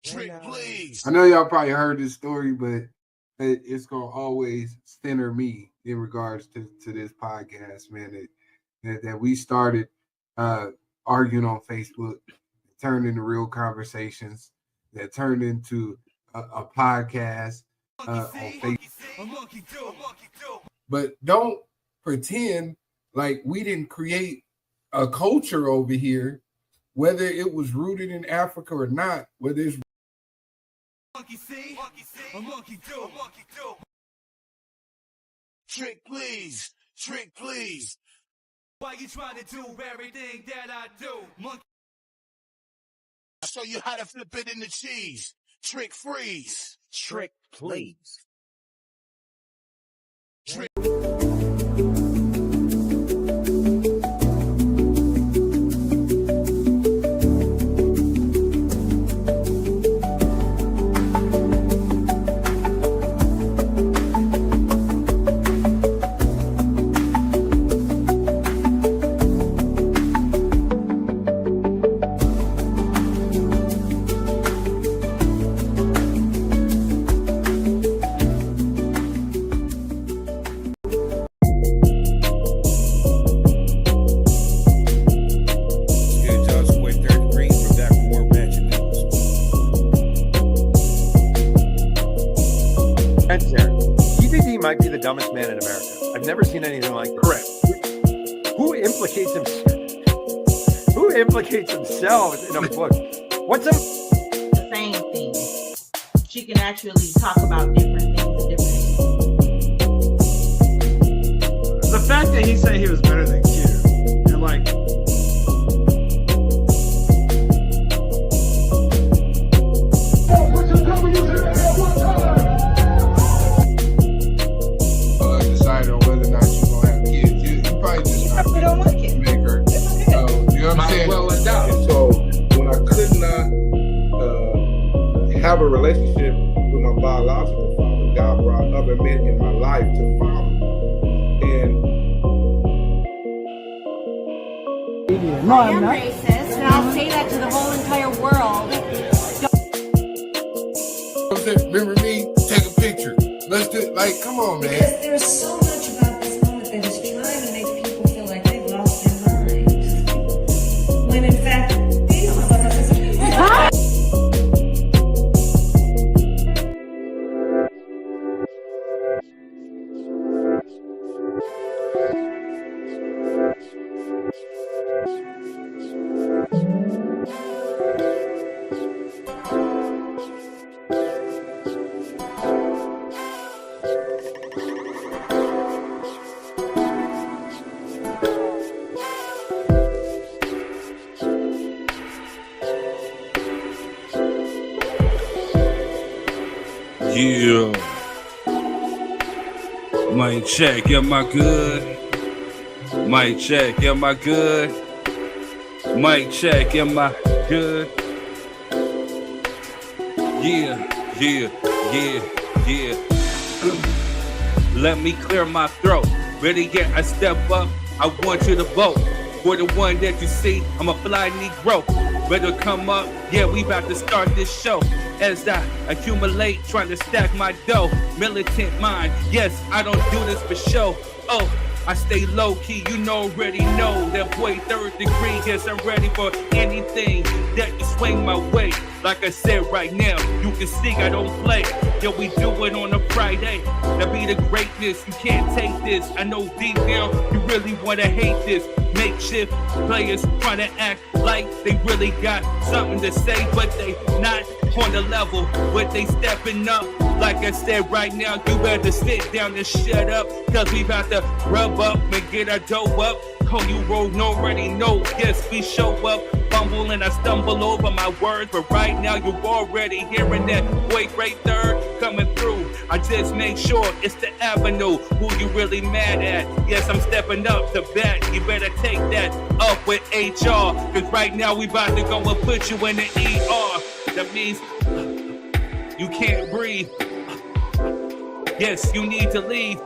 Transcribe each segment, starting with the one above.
Trick, please. I know y'all probably heard this story, but it's gonna always center me in regards to this podcast, man. That we started arguing on Facebook, turned into real conversations, that turned into a podcast on Facebook. But don't pretend like we didn't create a culture over here, whether it was rooted in Africa or not, whether it's Trick, please. Trick, please. Why you trying to do everything that I do? Monkey. I'll show you how to flip it in the cheese. Trick, freeze. Trick, please. Trick. Might be the dumbest man in America. I've never seen anything like this. correct. Who implicates himself in a book? What's a the same thing? She can actually talk about different things and different things. The fact that he said he was better than Q, and like, decide on whether or not you're gonna have kids. You probably just probably don't like it. Make her. You know what I'm saying? Well, and so when I could not have a relationship with my biological father, God brought other men in my life to follow. And I am racist, and I'll say that to the whole entire world. Remember me? Take a picture. Let's do like, come on, man. Because there's so much about this moment that is trying to make people feel like they've lost their minds, when in fact they don't. Yeah. Mic check, am I good? Mic check, am I good? Mic check, am I good? Yeah. Let me clear my throat. Ready, get I step up. I want you to vote for the one that you see. I'm a fly Negro. Better come up. Yeah, we about to start this show. As I accumulate, trying to stack my dough. Militant mind. Yes, I don't do this for show. Oh, I stay low key. You already know that boy 3rd degree. Yes, I'm ready for anything that you swing my way. Like I said right now, you can see I don't play. Yeah, we do it on a Friday. That be the greatness. You can't take this. I know deep down you really want to hate this. Makeshift players trying to act like they really got something to say, but they not on the level. But they stepping up. Like I said right now, you better sit down and shut up. Cause we about to rub up and get our dough up. Oh, you roll already know. Yes, we show up. Fumble and I stumble over my words. But right now you already hearing that boy great 3rd coming through. I just make sure it's the avenue. Who you really mad at? Yes, I'm stepping up to bat. You better take that up with HR. Cause right now we about to go and put you in the ER. That means you can't breathe. Yes, you need to leave.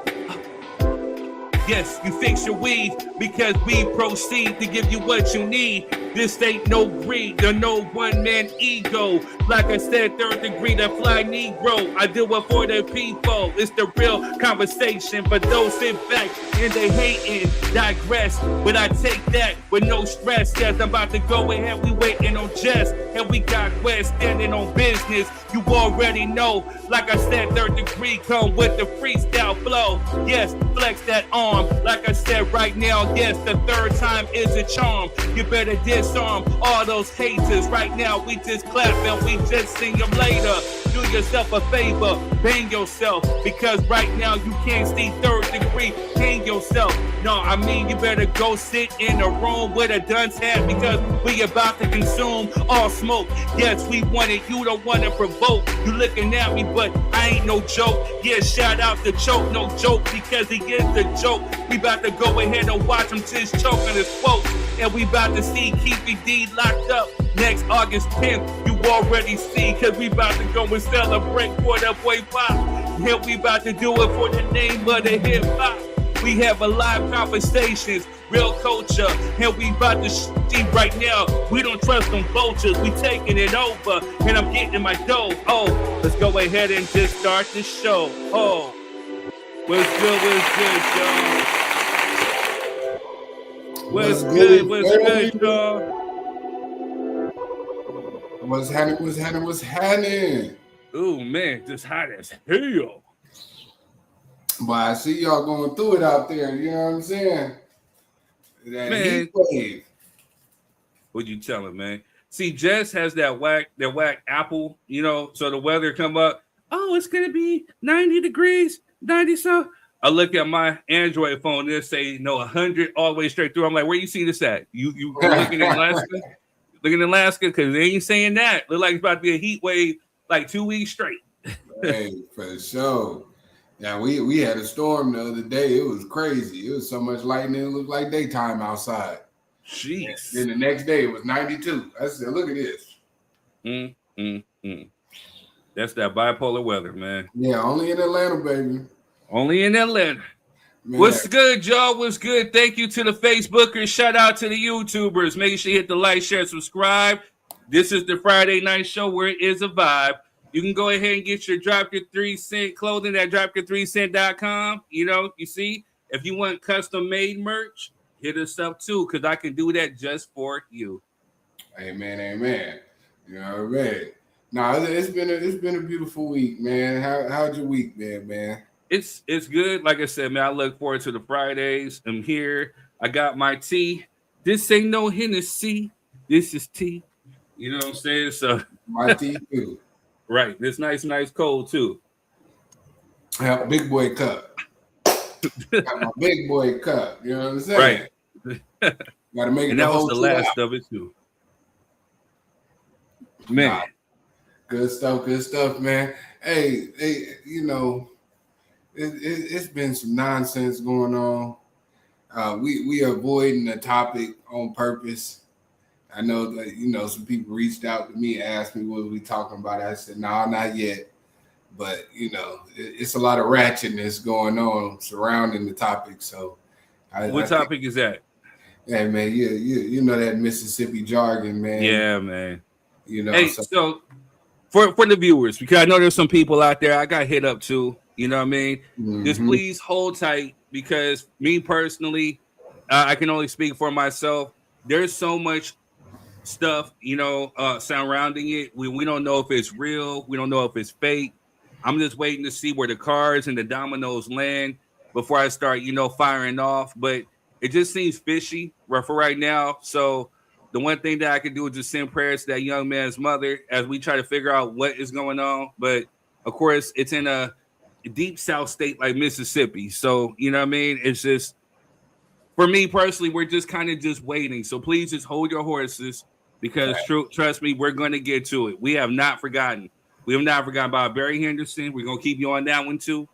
Yes, you fix your weave because we proceed to give you what you need. This ain't no greed or no one-man ego. Like I said, third degree, that fly Negro. I do it for the people. It's the real conversation. For those sit back and they hating, digress. But I take that with no stress. Yes, I'm about to go ahead. We waiting on Jess. And we got West standing on business. You already know. Like I said, third degree come with the freestyle flow. Yes, flex that arm. Like I said right now, yes, the third time is a charm. You better disarm all those haters. Right now, we just clap and we just sing them later. Do yourself a favor, bang yourself. Because right now, you can't see third degree. Hang yourself. No, I mean, you better go sit in a room with a dunce hat. Because we about to consume all smoke. Yes, we want it. You don't want to provoke. You looking at me, but I ain't no joke. Yeah, shout out to Choke, no joke, because he is the joke. We about to go ahead and watch him just choke on his quote. And we about to see Keefy D locked up next August 10th. You already see, cause we about to go and celebrate for that boy Pop. And we about to do it for the name of the hip hop. We have a live conversations, real culture, and we about to see right now. We don't trust them vultures, we taking it over, and I'm getting my dough. Oh, let's go ahead and just start the show. Oh, what's good, y'all? What's good, y'all? What's happening? Ooh, man, just hot as hell. But I see y'all going through it out there. You know what I'm saying? That Man, heat wave. What you telling, man? See, Jess has that whack apple, you know, so the weather come up. Oh, it's going to be 90 degrees, 90 so. I look at my Android phone, they say, 100 all the way straight through. I'm like, where you see this at? You looking at Alaska? Looking at Alaska? Because they ain't saying that. Look like it's about to be a heat wave like 2 weeks straight. Hey, for sure. Yeah, we had a storm the other day. It was crazy. It was so much lightning, it looked like daytime outside. Jeez. Then the next day, it was 92. I said, look at this. That's that bipolar weather, man. Yeah, only in Atlanta, baby. Only in Atlanta. Man. What's good, y'all? What's good? Thank you to the Facebookers. Shout out to the YouTubers. Make sure you hit the like, share, subscribe. This is the Friday night show where it is a vibe. You can go ahead and get your Drop Your 3 Cent clothing at dropyour3cent.com. You know, you see, if you want custom made merch, hit us up too, because I can do that just for you. Amen. You know what I mean? No, it's been a beautiful week, man. How'd your week been, man? It's good. Like I said, man, I look forward to the Fridays. I'm here. I got my tea. This ain't no Hennessy. This is tea. You know what I'm saying? So my tea too. Right. This nice cold too. I have a big boy cup. Got my big boy cup. You know what I'm saying? Right. Got to make it. And that was the last of it too. Man. Nah, good stuff, man. Hey, you know, it's been some nonsense going on. We are avoiding the topic on purpose. I know that, you know, some people reached out to me and asked me what we talking about. I said, no, not yet. But, you know, it's a lot of ratchetness going on surrounding the topic. So, what topic is that? Hey, man, you know that Mississippi jargon, man. Yeah, man. You know, hey, so for the viewers, because I know there's some people out there I got hit up too. You know what I mean? Mm-hmm. Just please hold tight, because me personally, I can only speak for myself. There's so much stuff, you know, surrounding it. We don't know if it's real. We don't know if it's fake. I'm just waiting to see where the cards and the dominoes land before I start, you know, firing off. But it just seems fishy for right now. So the one thing that I can do is just send prayers to that young man's mother as we try to figure out what is going on. But of course, it's in a deep South state like Mississippi. So, you know what I mean? It's just, for me personally, we're just kind of just waiting. So please just hold your horses, because trust me, we're going to get to it. We have not forgotten. We have not forgotten about Barry Henderson. We're going to keep you on that one too.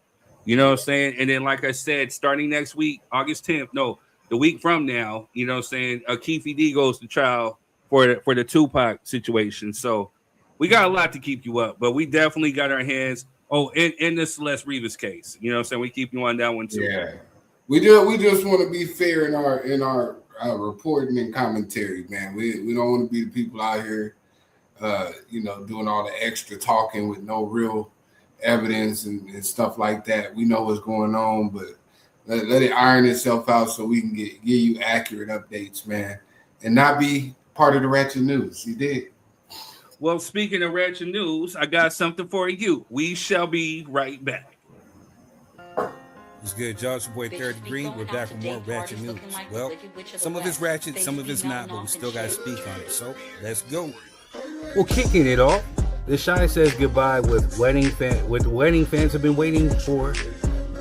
You know what I'm saying? And then, like I said, starting next week, August 10th, the week from now, you know what I'm saying, Keefy D goes to trial for the Tupac situation. So we got a lot to keep you up, but we definitely got our hands in the Celeste Rivas case. You know what I'm saying? We keep you on that one too. We just want to be fair in our reporting and commentary, man. We don't want to be the people out here, doing all the extra talking with no real evidence and stuff like that. We know what's going on, but let it iron itself out so we can give you accurate updates, man, and not be part of the ratchet news. You did. Well, speaking of ratchet news, I got something for you. We shall be right back. What's good, y'all? It's your boy Third Degree. We're back with more ratchet news. Well, some of it's ratchet, some of it's not, but we still got to speak on it. So let's go. Well, kicking it off, the Shy says goodbye with wedding fans have been waiting for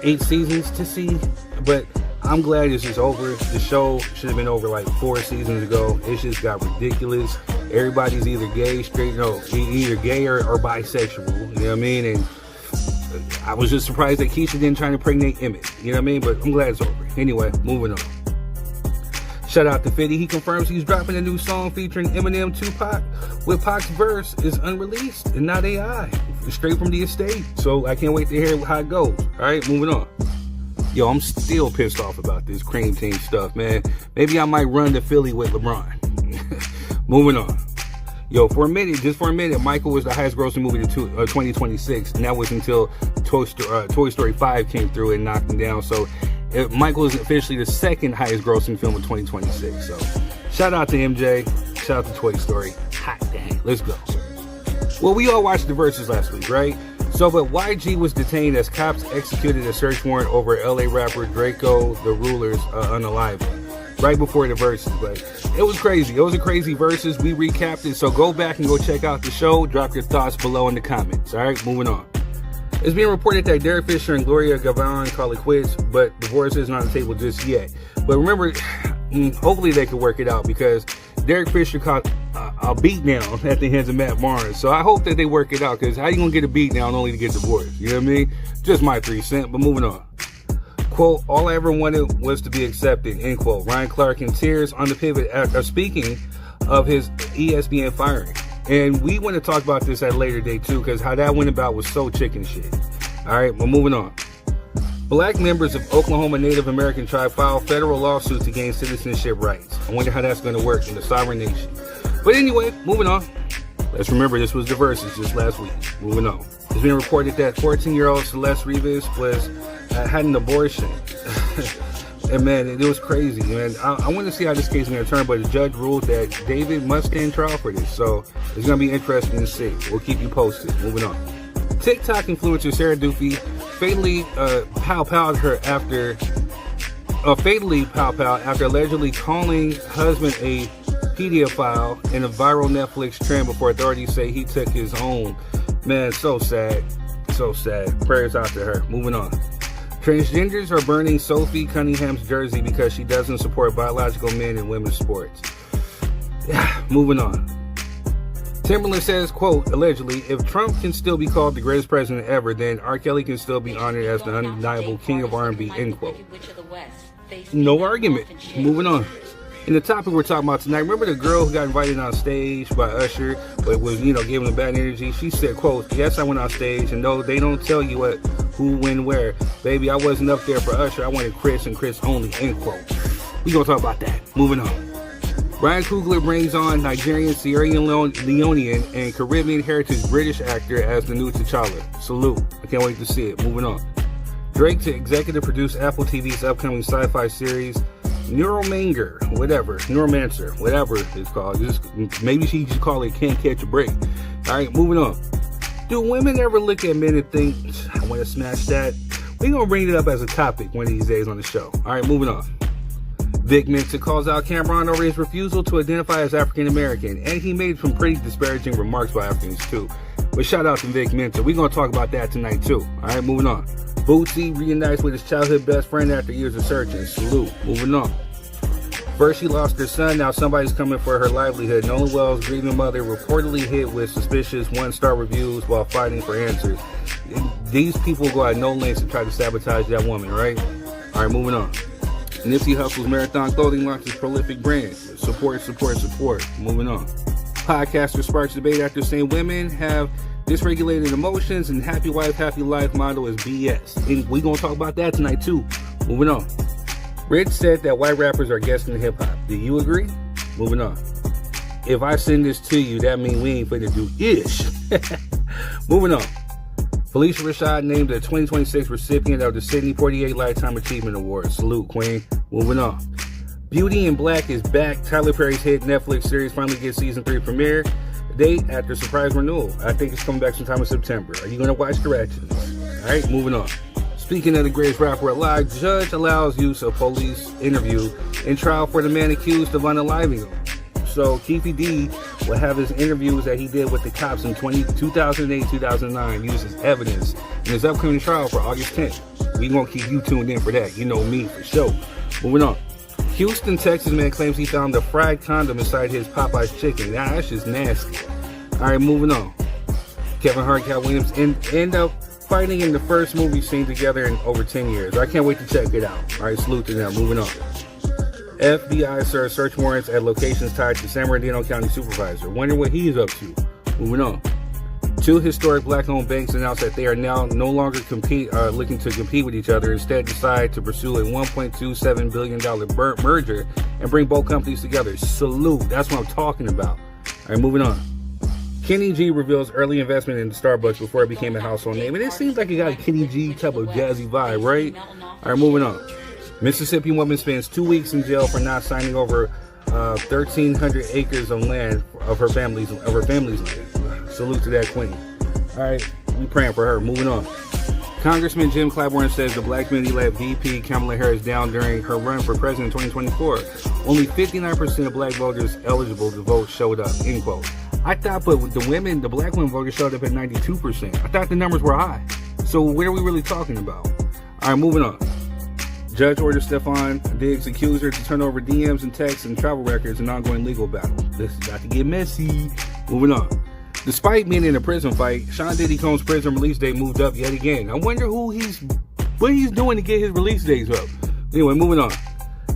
8 seasons to see, but I'm glad it's just over. The show should have been over like 4 seasons ago. It just got ridiculous. Everybody's either gay, straight, either gay or bisexual. You know what I mean? And I was just surprised that Keisha didn't try to impregnate Emmett. You know what I mean? But I'm glad it's over. Anyway, moving on. Shout out to 50. He confirms he's dropping a new song featuring Eminem, Tupac, with Pac's verse is unreleased and not AI. Straight from the estate. So I can't wait to hear how it goes. All right, moving on. Yo, I'm still pissed off about this Cream Team stuff, man. Maybe I might run to Philly with LeBron. Moving on. Yo, just for a minute, Michael was the highest grossing movie of 2026, and that was until Toy Story 5 came through and knocked him down. So Michael is officially the second highest grossing film of 2026. So shout out to MJ, shout out to Toy Story. Hot dang, let's go. Well, we all watched the Versus last week, right? So, but YG was detained as cops executed a search warrant over LA rapper Draco the Ruler's unaliving right before the Versus. But it was crazy. It was a crazy Versus. We recapped it. So go back and go check out the show. Drop your thoughts below in the comments. All right, moving on. It's being reported that Derek Fisher and Gloria Gavon call it quits, but divorce isn't on the table just yet. But remember, hopefully they can work it out because Derek Fisher caught a beatdown at the hands of Matt Barnes. So I hope that they work it out because how you going to get a beatdown only to get divorced? You know what I mean? Just my 3 cents, but moving on. Quote, all I ever wanted was to be accepted, end quote. Ryan Clark in tears on the pivot after speaking of his ESPN firing. And we want to talk about this at a later date too, because how that went about was so chicken shit. All right, well, moving on. Black members of Oklahoma Native American tribe filed federal lawsuit to gain citizenship rights. I wonder how that's going to work in the sovereign nation. But anyway, moving on. Let's remember this was the Versus just last week. Moving on. It's been reported that 14-year-old Celeste Rivas had an abortion. And man, it was crazy, man. I want to see how this case is going to turn, but the judge ruled that David must stand trial for this. So it's going to be interesting to see. We'll keep you posted. Moving on. TikTok influencer Sarah Doofy fatally pow-powed after allegedly calling husband a pedophile in a viral Netflix trend before authorities say he took his own. Man, so sad. So sad. Prayers out to her. Moving on. Transgenders are burning Sophie Cunningham's jersey because she doesn't support biological men in women's sports. Moving on. Timberland says, quote, allegedly, if Trump can still be called the greatest president ever, then R. Kelly can still be honored as the undeniable king of R&B, end quote. No argument. Moving on. In the topic we're talking about tonight, remember the girl who got invited on stage by Usher, but was, giving them bad energy? She said, quote, yes, I went on stage, and no, they don't tell you what, who, when, where. Baby, I wasn't up there for Usher. I wanted Chris and Chris only, end quote. We gonna talk about that. Moving on. Ryan Coogler brings on Nigerian, Sierra Leonean, and Caribbean heritage British actor as the new T'Challa. Salute. I can't wait to see it. Moving on. Drake to executive produce Apple TV's upcoming sci-fi series, Neuromancer, whatever it's called. Maybe she should call it Can't Catch a Break. All right, moving on. Do women ever look at men and think, I want to smash that? We're going to bring it up as a topic one of these days on the show. All right, moving on. Vic Mensa calls out Cameron over his refusal to identify as African American, and he made some pretty disparaging remarks about Africans too. But shout out to Vic Mensa. We're going to talk about that tonight too. All right, moving on. Bootsy reunites with his childhood best friend after years of searching. Salute. Moving on. First she lost her son, now somebody's coming for her livelihood. Nolan Wells' grieving mother reportedly hit with suspicious 1-star reviews while fighting for answers. These people go at no lengths to try to sabotage that woman, right? All right, moving on. Nipsey Hussle's Marathon Clothing launches prolific brand. Support. Moving on. Podcaster sparks debate after saying women have dysregulated emotions and happy wife, happy life motto is BS. And we're going to talk about that tonight too. Moving on. Rich said that white rappers are guessing hip hop. Do you agree? Moving on. If I send this to you, that means we ain't finna do ish. Moving on. Felicia Rashad named the 2026 recipient of the Sydney 48 Lifetime Achievement Award. Salute, Queen. Moving on. Beauty and Black is back. Tyler Perry's hit Netflix series finally gets season 3 premiere date after surprise renewal. I think it's coming back sometime in September. Are you going to watch the Ratchets? All right, moving on. Speaking of the greatest rapper alive, judge allows use of police interview in trial for the man accused of unaliving him. So Keefy D will have his interviews that he did with the cops in 2008-2009 used as evidence in his upcoming trial for August 10th. We gonna keep you tuned in for that. You know me for sure. Moving on. Houston, Texas man claims he found a fried condom inside his Popeye's chicken. Nah, that's just nasty. All right, moving on. Kevin Hart, Cat Williams end up fighting in the first movie scene together in over 10 years. I can't wait to check it out. All right, salute to them. Moving on. FBI serves search warrants at locations tied to San Bernardino County Supervisor. Wonder what he's up to. Moving on. 2 historic black-owned banks announced that they are now no longer looking to compete with each other. Instead, decide to pursue a $1.27 billion merger and bring both companies together. Salute. That's what I'm talking about. All right, moving on. Kenny G reveals early investment in Starbucks before it became a household name. And it seems like it got a Kenny G type of jazzy vibe, right? All right, moving on. Mississippi woman spends 2 weeks in jail for not signing over 1,300 acres of land of her family's land. Salute to that queen. All right, we praying for her. Moving on. Congressman Jim Clyburn says the black community-led VP Kamala Harris down during her run for president in 2024. Only 59% of black voters eligible to vote showed up. End quote. I thought, but the black women voters showed up at 92%. I thought the numbers were high. So what are we really talking about? All right, moving on. Judge orders Stephon Diggs' accuser to turn over DMs and texts and travel records in an ongoing legal battle. This is about to get messy. Moving on. Despite being in a prison fight, Sean Diddy Combs' prison release date moved up yet again. I wonder what he's doing to get his release dates up. Anyway, moving on.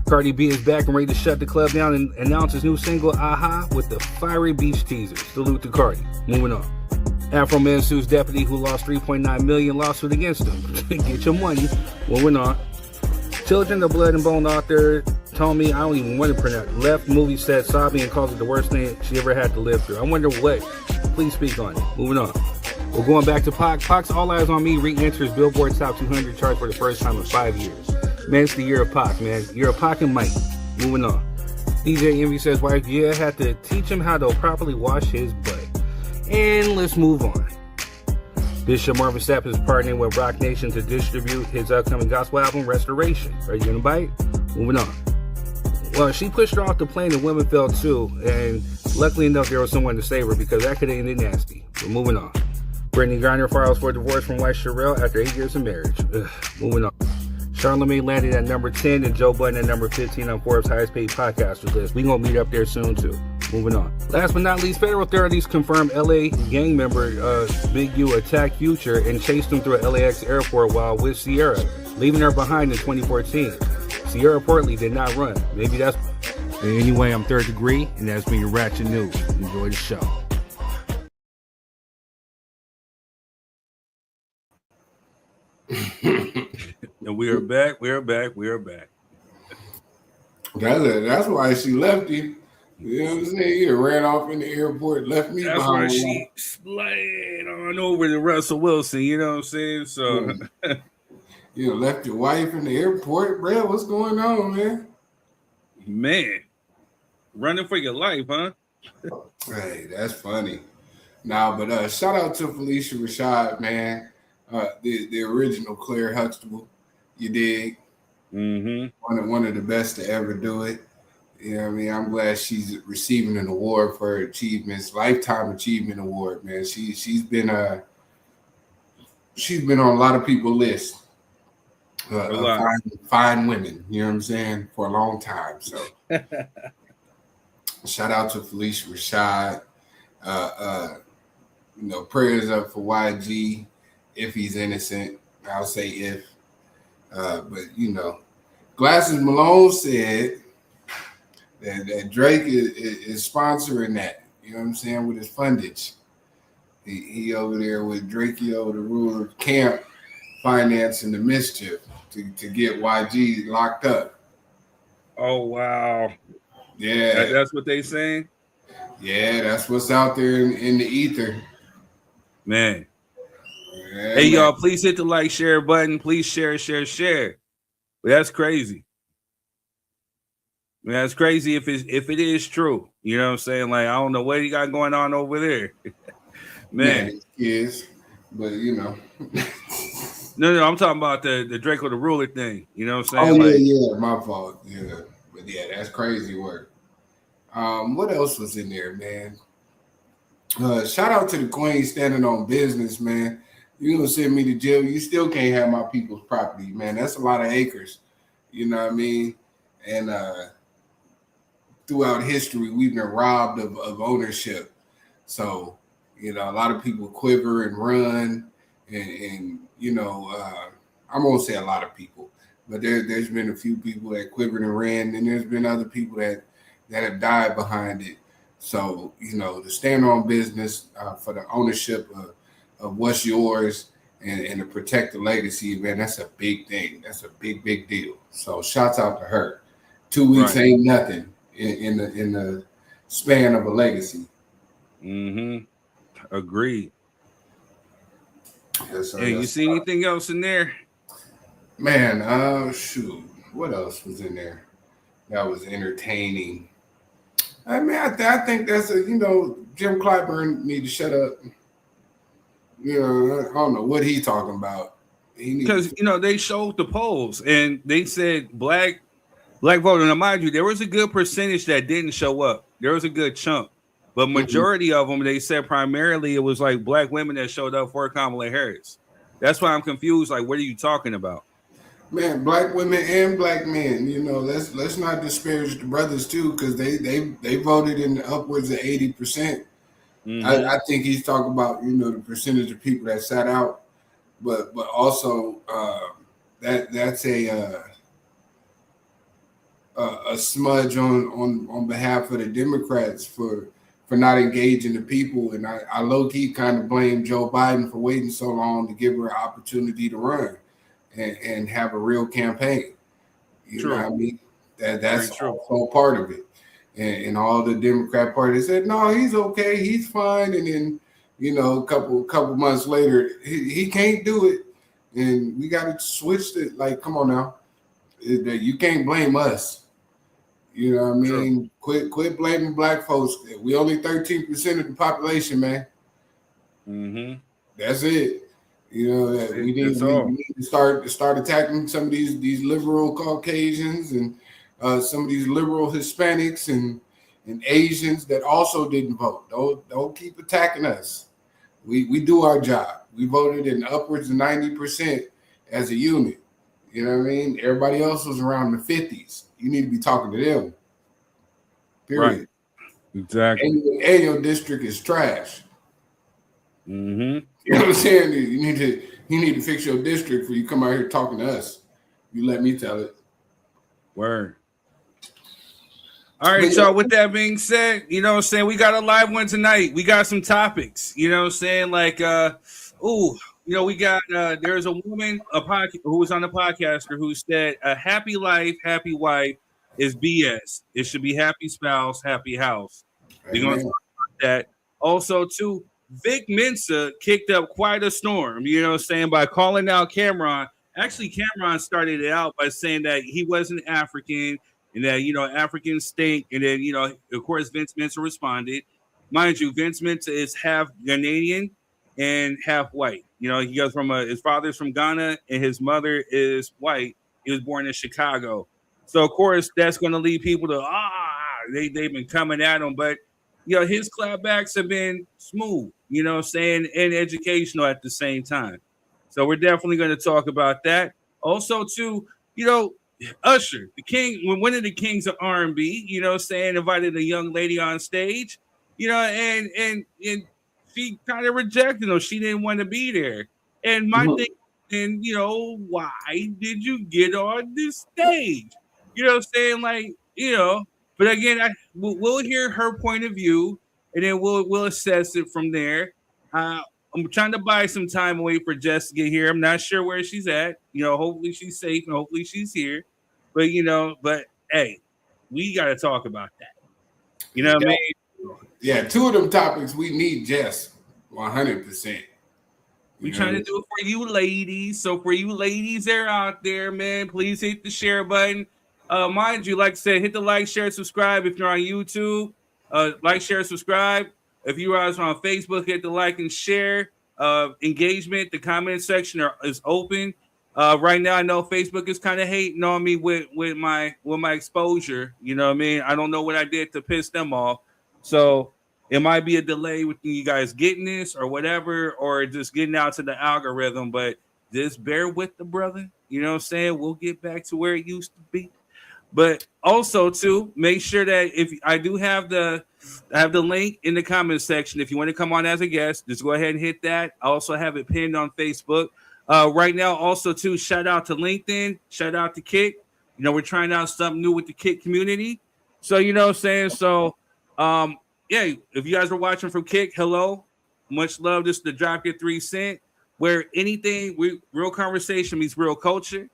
Cardi B is back and ready to shut the club down and announce his new single, Aha, with the fiery beach teaser. Salute to Cardi. Moving on. Afro Man sues deputy who lost $3.9 million lawsuit against him. Get your money. Moving on. Children of Blood and Bone author told me, I don't even want to pronounce, left movie set sobbing and calls it the worst thing she ever had to live through. I wonder what. Please speak on it. Moving on. We're going back to Pac. Pac's All Eyes on Me re-enters Billboard's Top 200 chart for the first time in 5 years. Man, it's the year of Pac, man. Year of Pac and Mike. Moving on. DJ Envy says, wife, yeah, had to teach him how to properly wash his butt. And let's move on. Bishop Marvin Sapp is partnering with Rock Nation to distribute his upcoming gospel album, Restoration. Are you gonna buy it? Moving on. Well, she pushed her off the plane and women fell too, and luckily enough there was someone to save her because that could have ended nasty. But moving on. Brittany Griner files for divorce from wife Sherelle after 8 years of marriage. Moving on. Charlamagne landed at number 10 and Joe Budden at number 15 on Forbes' highest paid podcasters list. We gonna meet up there soon too. Moving on. Last but not least, federal authorities confirmed LA gang member Big U attacked Future and chased him through a LAX airport while with Sierra, leaving her behind in 2014. Sierra reportedly did not run. Maybe that's... Anyway, I'm Third Degree, and that's been your Ratchet News. Enjoy the show. And we are back. We are back. We are back. That's why she left him. You know what I'm saying? He ran off in the airport, left me That's behind. why she slid on over to Russell Wilson. You know what I'm saying? So, you left your wife in the airport, bro. What's going on, man? Man, running for your life, huh? Hey, that's funny. Nah, but shout out to Felicia Rashad, man. The original Claire Huxtable. You dig? Mm-hmm. One of the best to ever do it. You know what I mean? I'm glad she's receiving an award for her achievements, Lifetime Achievement Award, man. She's been on a lot of people's lists. Fine women, you know what I'm saying, for a long time. So shout out to Felicia Rashad. Prayers up for YG if he's innocent. I'll say if. But Glasses Malone said that Drake is sponsoring that, you know what I'm saying, with his fundage. He over there with Drakeo, the ruler of camp, financing the mischief to get YG locked up. Oh wow. Yeah, That's what they saying. yeah, that's what's out there in the ether, Man. yeah, Hey man. y'all, please hit the like, share button. Please share. But that's crazy. Man, that's crazy if it is true. You know what I'm saying? Like, I don't know what you got going on over there. Man, Man. these kids, but you know. No, I'm talking about the Draco the Ruler thing. You know what I'm Oh saying? yeah, my fault. Yeah, but yeah, that's crazy work. What else was in there, man? Shout out to the Queen standing on business, man. You gonna send me to jail? You still can't have my people's property, man. That's a lot of acres. You know what I mean? And throughout history, we've been robbed of ownership. So, you know, a lot of people quiver and run, and you know, I won't say a lot of people, but there's been a few people that quivered and ran, and there's been other people that have died behind it. So, you know, to stand on business for the ownership of what's yours and to protect the legacy, man, that's a big thing. That's a big deal. So, shouts out to her. 2 weeks Right. ain't nothing in the span of a legacy. Mm-hmm. Agreed. Yes, sir. Hey, you see anything else in there? Man, shoot. What else was in there that was entertaining? I mean, I think that's Jim Clyburn need to shut up. You know, I don't know what he talking about. Because they showed the polls and they said black voter. Now, mind you, there was a good percentage that didn't show up. There was a good chunk, but majority of them, they said primarily it was like black women that showed up for Kamala Harris. That's why I'm confused. Like, what are you talking about? Man, black women and black men. You know, let's not disparage the brothers too, because they voted in upwards of 80%. I think he's talking about the percentage of people that sat out, but also that's a smudge on behalf of the Democrats for not engaging the people, and I low key kind of blame Joe Biden for waiting so long to give her an opportunity to run and have a real campaign. You know what I mean? That's also part of it. And all the Democrat party said, no, he's okay, he's fine. And then, a couple months later, he can't do it. And we got to switch it. Like, come on now. You can't blame us. You know what I mean? Quit blaming black folks. We only 13% of the population, man. That's it. We need to start attacking some of these liberal Caucasians and some of these liberal Hispanics and Asians that also didn't vote. Don't keep attacking us. We do our job. We voted in upwards of 90% as a unit. You know what I mean? Everybody else was around the 50s. You need to be talking to them. Period. Right. Exactly. And your district is trash. You know what I'm saying? You need to fix your district before you come out here talking to us. You let me tell it. Word. All right, y'all. With that being said, we got a live one tonight. We got some topics. Like, we got there's a woman, who was on the podcaster who said a happy life, happy wife is BS. It should be happy spouse, happy house. We're gonna talk about that. Also, too, Vic Mensa kicked up quite a storm, by calling out Cameron. Actually, Cameron started it out by saying that he wasn't African and that, Africans stink. And then, of course, Vince Mensa responded. Mind you, Vince Mensa is half Ghanaian and half white. He goes from his father's from Ghana and his mother is white. He was born in Chicago. So, of course, that's going to lead people to, they've been coming at him. But, his clapbacks have been smooth, and educational at the same time. So we're definitely going to talk about that. Also, too, Usher, the king, one of the kings of R&B, invited a young lady on stage, and she kind of rejected him. She didn't want to be there. And my thing, and why did you get on this stage? But again, we'll hear her point of view, and then we'll assess it from there. I'm trying to buy some time away for Jess to get here. I'm not sure where she's at. Hopefully she's safe and hopefully she's here. But hey, we got to talk about that. You know what I mean? Yeah, 2 of them topics we need Jess 100%. We trying to do it for you ladies. So for you ladies that are out there, man, please hit the share button. Mind you, like I said, hit the like, share, subscribe if you're on YouTube. Like, share, subscribe. If you guys are on Facebook, hit the like and share. Engagement, the comment section is open. Right now, I know Facebook is kind of hating on me with my exposure. You know what I mean? I don't know what I did to piss them off. So it might be a delay with you guys getting this or whatever, or just getting out to the algorithm. But just bear with the brother. You know what I'm saying? We'll get back to where it used to be. But also, too, make sure that if I do have the link in the comment section. If you want to come on as a guest, just go ahead and hit that. I also have it pinned on Facebook. Right now, also, too, shout out to LinkedIn. Shout out to Kick. You know, we're trying out something new with the Kick community. So, you know what I'm saying? So, yeah, if you guys are watching from Kick, hello. Much love. Just to drop your 3 cents. Where real conversation means real culture.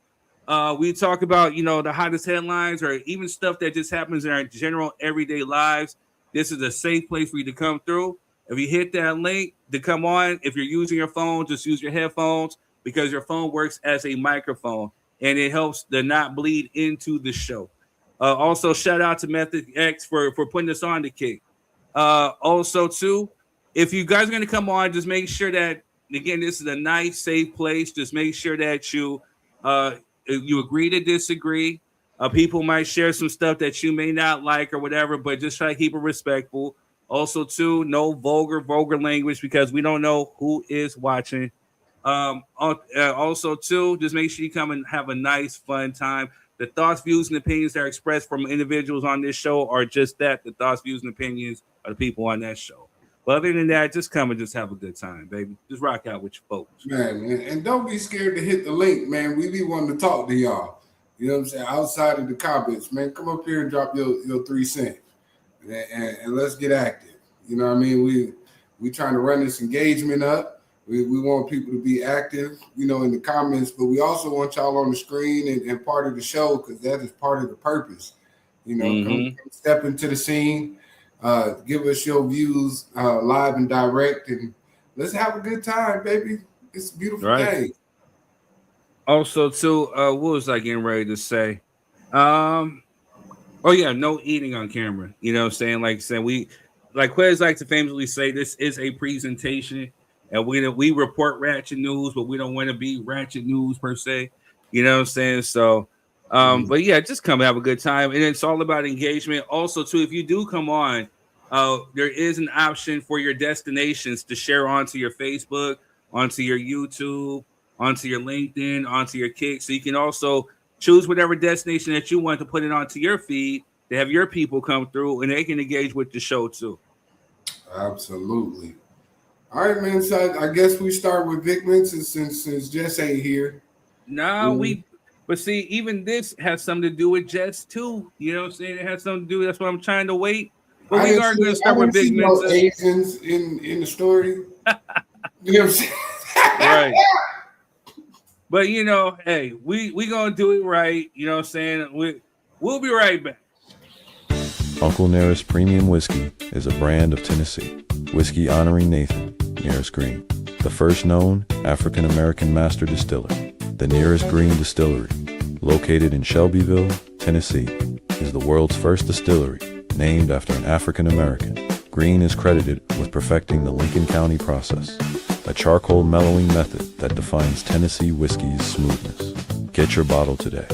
We talk about, you know, the hottest headlines or even stuff that just happens in our general everyday lives. This is a safe place for you to come through. If you hit that link to come on, if you're using your phone, just use your headphones because your phone works as a microphone and it helps to not bleed into the show. Also, shout out to Method X for putting this on the Kick. Also, too, if you guys are going to come on, just make sure that, again, this is a nice, safe place. Just make sure that you agree to disagree. People might share some stuff that you may not like or whatever, but just try to keep it respectful. Also, too, no vulgar language because we don't know who is watching. Also, too, just make sure you come and have a nice, fun time. The thoughts, views, and opinions that are expressed from individuals on this show are just that, the thoughts, views, and opinions of the people on that show. But other than that, just come and just have a good time, baby. Just rock out with your folks. Man, and don't be scared to hit the link, man. We be wanting to talk to y'all. You know what I'm saying? Outside of the comments, man, come up here and drop your 3 cents. And let's get active. You know what I mean? We trying to run this engagement up. We want people to be active, you know, in the comments, but we also want y'all on the screen and part of the show because that is part of the purpose. You know, come step into the scene. Give us your views live and direct, and let's have a good time, baby. It's a beautiful day. Also, too, what was I getting ready to say? Oh yeah, no eating on camera. You know what I'm saying? Like saying Quez likes to famously say, this is a presentation, and we report ratchet news, but we don't want to be ratchet news per se. You know what I'm saying? So. But yeah, just come have a good time, and it's all about engagement. Also, too, if you do come on, there is an option for your destinations to share onto your Facebook, onto your YouTube, onto your LinkedIn, onto your Kick. So you can also choose whatever destination that you want to put it onto your feed to have your people come through, and they can engage with the show too. Absolutely. All right, man. So I guess we start with Vic Mensa since Jess ain't here. But see, even this has something to do with Jess too. You know what I'm saying? It has something to do. That's why I'm trying to wait. But we are going to start with Vic Mensa. Asians in the story. You know what I'm saying? Right. But you know, hey, we gonna do it right. You know what I'm saying? We'll be right back. Uncle Nearest Premium Whiskey is a brand of Tennessee. Whiskey honoring Nathan Nearest Green, the first known African-American master distiller. The Nearest Green Distillery, located in Shelbyville, Tennessee, is the world's first distillery named after an African-American. Green is credited with perfecting the Lincoln County process, a charcoal mellowing method that defines Tennessee whiskey's smoothness. Get your bottle today.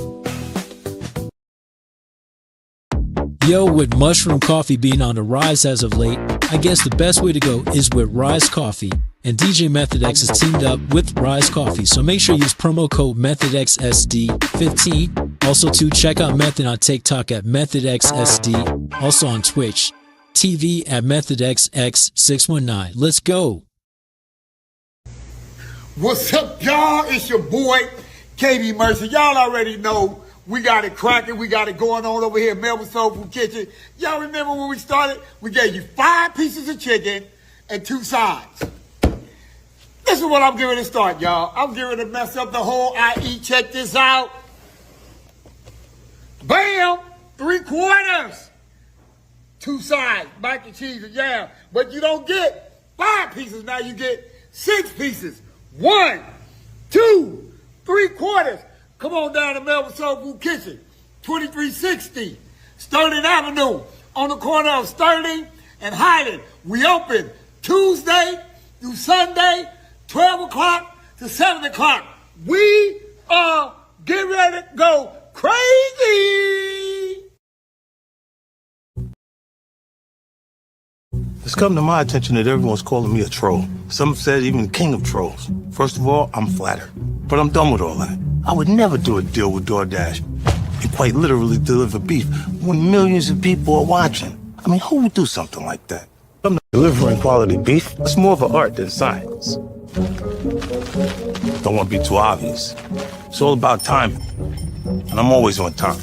Yo, with mushroom coffee being on the rise as of late, I guess the best way to go is with Rise Coffee. And DJ Method X has teamed up with Rise Coffee, so make sure you use promo code METHODXSD15. Also, to check out Method on TikTok at MethodXSD. Also on Twitch TV at MethodXX619. Let's go. What's up, y'all? It's your boy, KB Mercer. Y'all already know we got it cracking. We got it going on over here at Melbourne Soul Food Kitchen. Y'all remember when we started? We gave you 5 pieces of chicken and 2 sides. This is what I'm giving to start, y'all. I'm giving to mess up the whole IE. Check this out. Bam! 3/4. 2 sides, mac and cheese and jam. But you don't get 5 pieces. Now you get 6 pieces. 1, 2, 3/4. Come on down to Melvin Soul Food Kitchen, 2360 Sterling Avenue, on the corner of Sterling and Highland. We open Tuesday through Sunday, 12 o'clock to 7 o'clock. We are getting ready to go crazy. It's come to my attention that everyone's calling me a troll. Some said even king of trolls. First of all, I'm flattered. But I'm done with all that. I would never do a deal with DoorDash and quite literally deliver beef when millions of people are watching. I mean, who would do something like that? I'm not delivering quality beef. It's more of an art than science. Don't want to be too obvious. It's all about timing. And I'm always on time.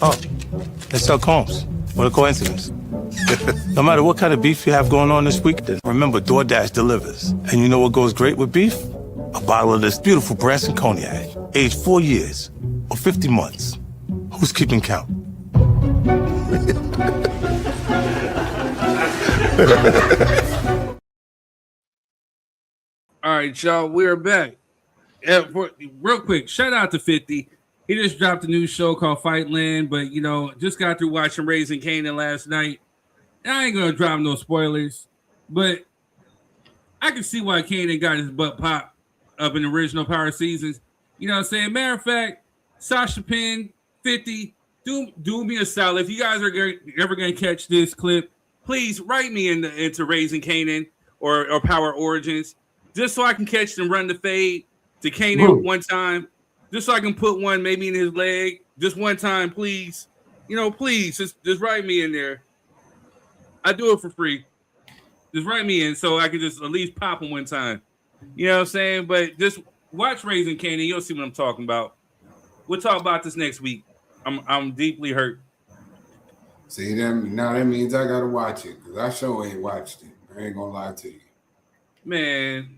Oh, it's Doug Holmes. What a coincidence. No matter what kind of beef you have going on this week, remember DoorDash delivers. And you know what goes great with beef? A bottle of this beautiful Branson cognac, aged 4 years or 50 months. Who's keeping count? All right, y'all, we're back. Real quick, shout out to 50. He just dropped a new show called Fightland, but, you know, just got through watching Raising Kanan last night. I ain't going to drop no spoilers, but I can see why Kanan got his butt popped up in the original Power seasons. You know what I'm saying? Matter of fact, Sasha Penn, 50, do me a solid. If you guys are ever going to catch this clip, please write me into Raising Kanan or Power Origins, just so I can catch them run the fade to Kanan one time, just so I can put one maybe in his leg, just one time, please. You know, please, just write me in there. I do it for free. Just write me in so I can just at least pop him one time. You know what I'm saying? But just watch Raising Kanan. You'll see what I'm talking about. We'll talk about this next week. I'm deeply hurt. See, now that means I gotta watch it because I sure ain't watched it. I ain't gonna lie to you. Man,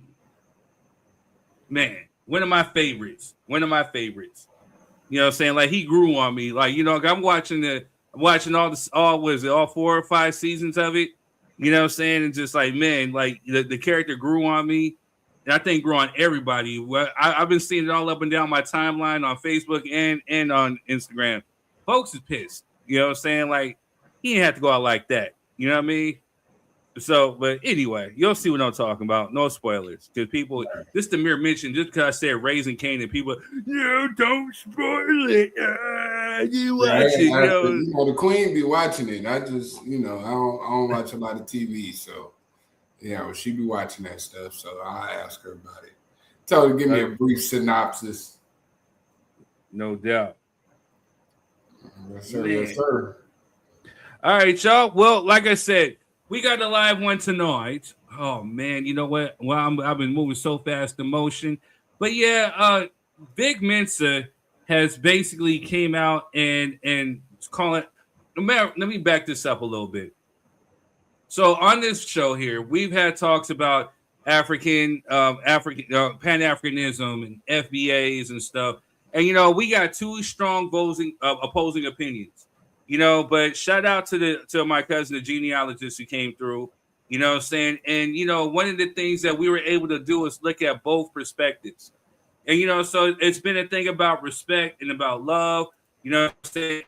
one of my favorites. You know what I'm saying? Like, he grew on me. Like, you know, I'm watching all 4 or 5 seasons of it. You know what I'm saying? And just like, man, like the character grew on me. And I think grew on everybody. Well, I've been seeing it all up and down my timeline on Facebook and on Instagram. Folks is pissed. You know what I'm saying? Like, he didn't have to go out like that. You know what I mean? So, but anyway, you'll see what I'm talking about. No spoilers. Because people, this is the mere mention, just because I said Raising Kanan, people, no, don't spoil it. You watch it. You know, the queen be watching it. I just, you know, I don't watch a lot of TV. So, you know, she be watching that stuff. So I'll ask her about it. Tell her to give me a brief synopsis. No doubt. Yes, sir. Yes, sir. All right, y'all. Well, like I said, we got a live one tonight. Oh man, you know what? Well, I've been moving so fast in motion, but yeah, Vic Mensa has basically came out and call it. Let me back this up a little bit. So on this show here, we've had talks about Pan-Africanism and FBAs and stuff, and you know we got 2 strong opposing opinions. You know, but shout out to my cousin, the genealogist who came through, you know what I'm saying? And, you know, one of the things that we were able to do is look at both perspectives. And, you know, so it's been a thing about respect and about love, you know what I'm saying,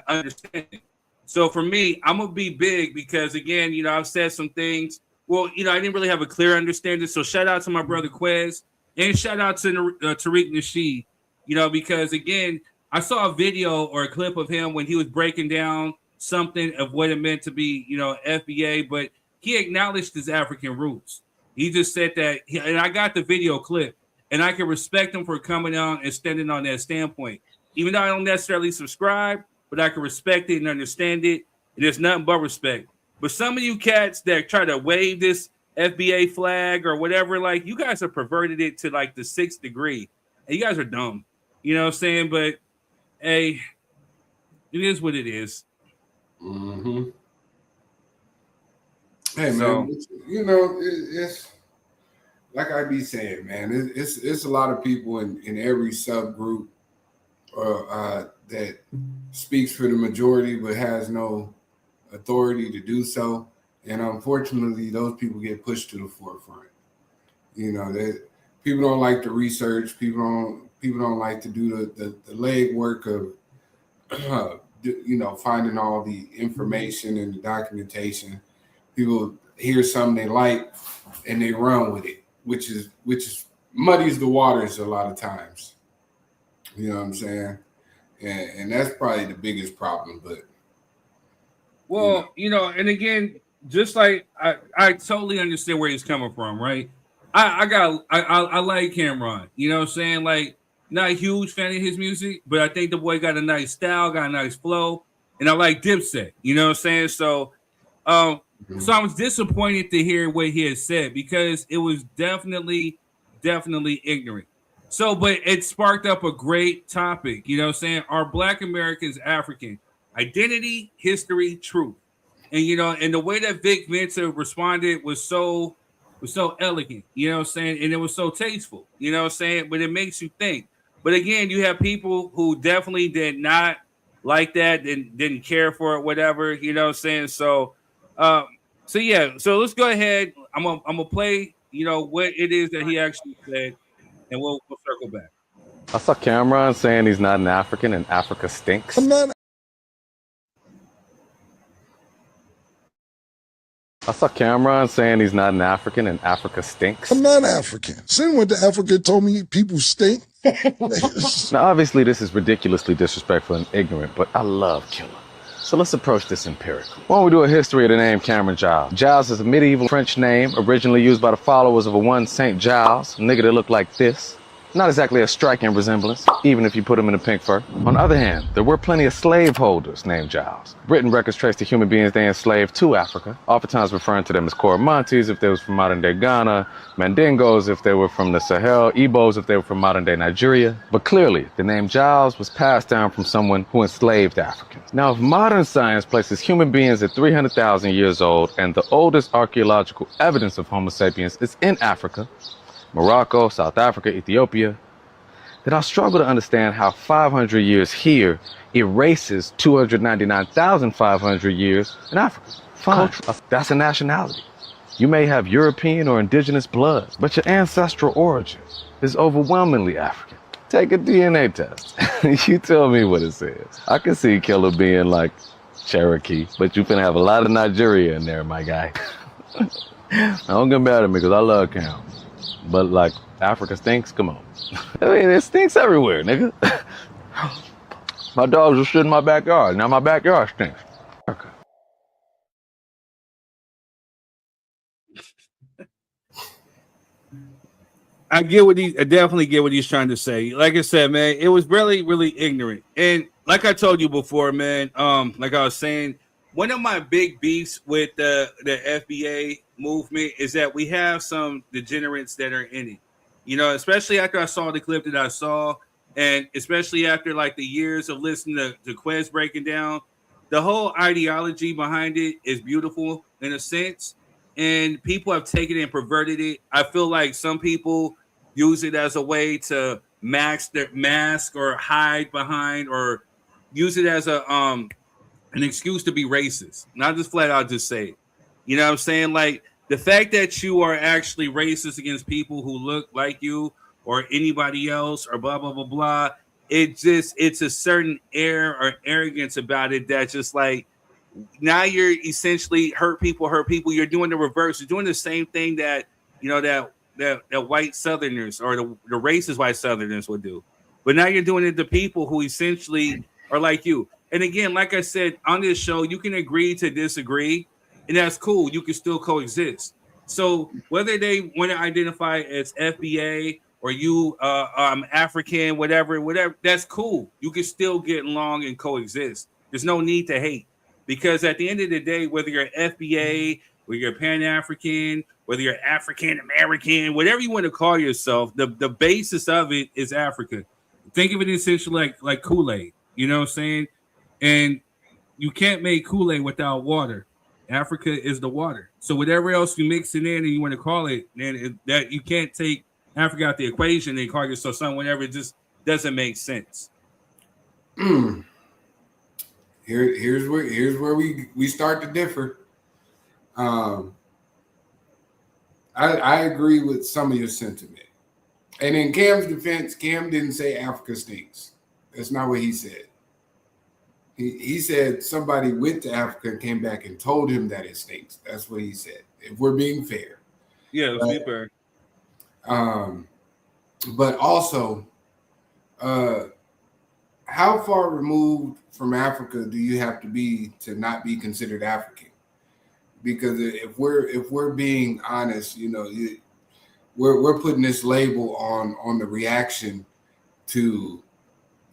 understanding. So for me, I'm going to be big because, again, you know, I've said some things. Well, you know, I didn't really have a clear understanding. So shout out to my brother Quez and shout out to Tariq Nasheed, you know, because, again, I saw a video or a clip of him when he was breaking down something of what it meant to be, you know, FBA, but he acknowledged his African roots. He just said that, and I got the video clip, and I can respect him for coming on and standing on that standpoint. Even though I don't necessarily subscribe, but I can respect it and understand it, and there's nothing but respect. But some of you cats that try to wave this FBA flag or whatever, like, you guys have perverted it to, like, the 6th degree, and you guys are dumb. You know what I'm saying? But hey, it is what it is. Mm-hmm. Hey, man, you know, it's like I be saying, man, it's a lot of people in every subgroup that speaks for the majority but has no authority to do so. And unfortunately, those people get pushed to the forefront. You know, that people don't like to research. People don't like to do the leg work of finding all the information and the documentation. People hear something they like and they run with it, which is muddies the waters a lot of times. You know what I'm saying? And that's probably the biggest problem. But and again, just like I totally understand where he's coming from, right? I like Cameron, you know what I'm saying? Like, not a huge fan of his music, but I think the boy got a nice style, got a nice flow, and I like Dipset, you know what I'm saying? So so I was disappointed to hear what he had said because it was definitely ignorant. So, but it sparked up a great topic, you know what I'm saying? Are Black Americans African? Identity, history, truth. And and the way that Vic Mensa responded was so elegant, you know what I'm saying? And it was so tasteful, you know what I'm saying? But it makes you think. But again, you have people who definitely did not like that, didn't care for it, whatever, you know what I'm saying? So so let's go ahead. I'm gonna play, what it is that he actually said, and we'll circle back. I saw Cameron saying he's not an African and Africa stinks. I saw Cameron saying he's not an African and Africa stinks. I'm not African. Sin went to Africa and told me people stink. Now, obviously, this is ridiculously disrespectful and ignorant, but I love Killer. So let's approach this empirically. Why don't we do a history of the name Cameron Giles? Giles is a medieval French name, originally used by the followers of a one Saint Giles, a nigga that looked like this. Not exactly a striking resemblance, even if you put him in a pink fur. On the other hand, there were plenty of slaveholders named Giles. Written records trace the human beings they enslaved to Africa, oftentimes referring to them as Coromontes if they was from modern-day Ghana, Mandingos if they were from the Sahel, Igbos if they were from modern-day Nigeria. But clearly, the name Giles was passed down from someone who enslaved Africans. Now, if modern science places human beings at 300,000 years old and the oldest archaeological evidence of Homo sapiens is in Africa, Morocco, South Africa, Ethiopia, then I'll struggle to understand how 500 years here erases 299,500 years in Africa. Fine, that's a nationality. You may have European or indigenous blood, but your ancestral origin is overwhelmingly African. Take a DNA test. You tell me what it says. I can see Killer being like Cherokee, but you finna have a lot of Nigeria in there, my guy. Don't get mad at me because I love Cam. But like, Africa stinks? Come on. I mean, it stinks everywhere, nigga. My dogs are shit in my backyard. Now my backyard stinks. Okay. I definitely get what he's trying to say. Like I said, man, it was really ignorant. And like I told you before, man, like I was saying, one of my big beefs with the FBA movement is that we have some degenerates that are in it, especially after I saw the clip that I saw, and especially after like the years of listening to Quez breaking down, the whole ideology behind it is beautiful in a sense, and people have taken it and perverted it. I feel like some people use it as a way to mask or hide behind, or use it as an excuse to be racist. Not just flat out just say it. You know what I'm saying? Like, the fact that you are actually racist against people who look like you or anybody else or blah, blah, blah, blah, it's a certain air or arrogance about it that just like, now you're essentially hurt people. You're doing the reverse. You're doing the same thing that, that white Southerners or the racist white Southerners would do. But now you're doing it to people who essentially are like you. And again, like I said, on this show, you can agree to disagree, and that's cool. You can still coexist. So whether they want to identify as FBA or you African, whatever, that's cool. You can still get along and coexist. There's no need to hate, because at the end of the day, whether you're FBA, whether you're Pan-African, whether you're African-American, whatever you want to call yourself, the basis of it is Africa. Think of it essentially like Kool-Aid. You know what I'm saying? And you can't make Kool-Aid without water. Africa is the water. So whatever else you mix it in and you want to call it, then that you can't take Africa out the equation and call yourself something whenever. It just doesn't make sense. Here's where we start to differ. I agree with some of your sentiment. And in Cam's defense, Cam didn't say Africa stinks. That's not what he said. He said somebody went to Africa and came back and told him that it stinks. That's what he said. If we're being fair. Yeah, let's be fair. But also, how far removed from Africa do you have to be to not be considered African? Because if we're being honest, we're putting this label on the reaction to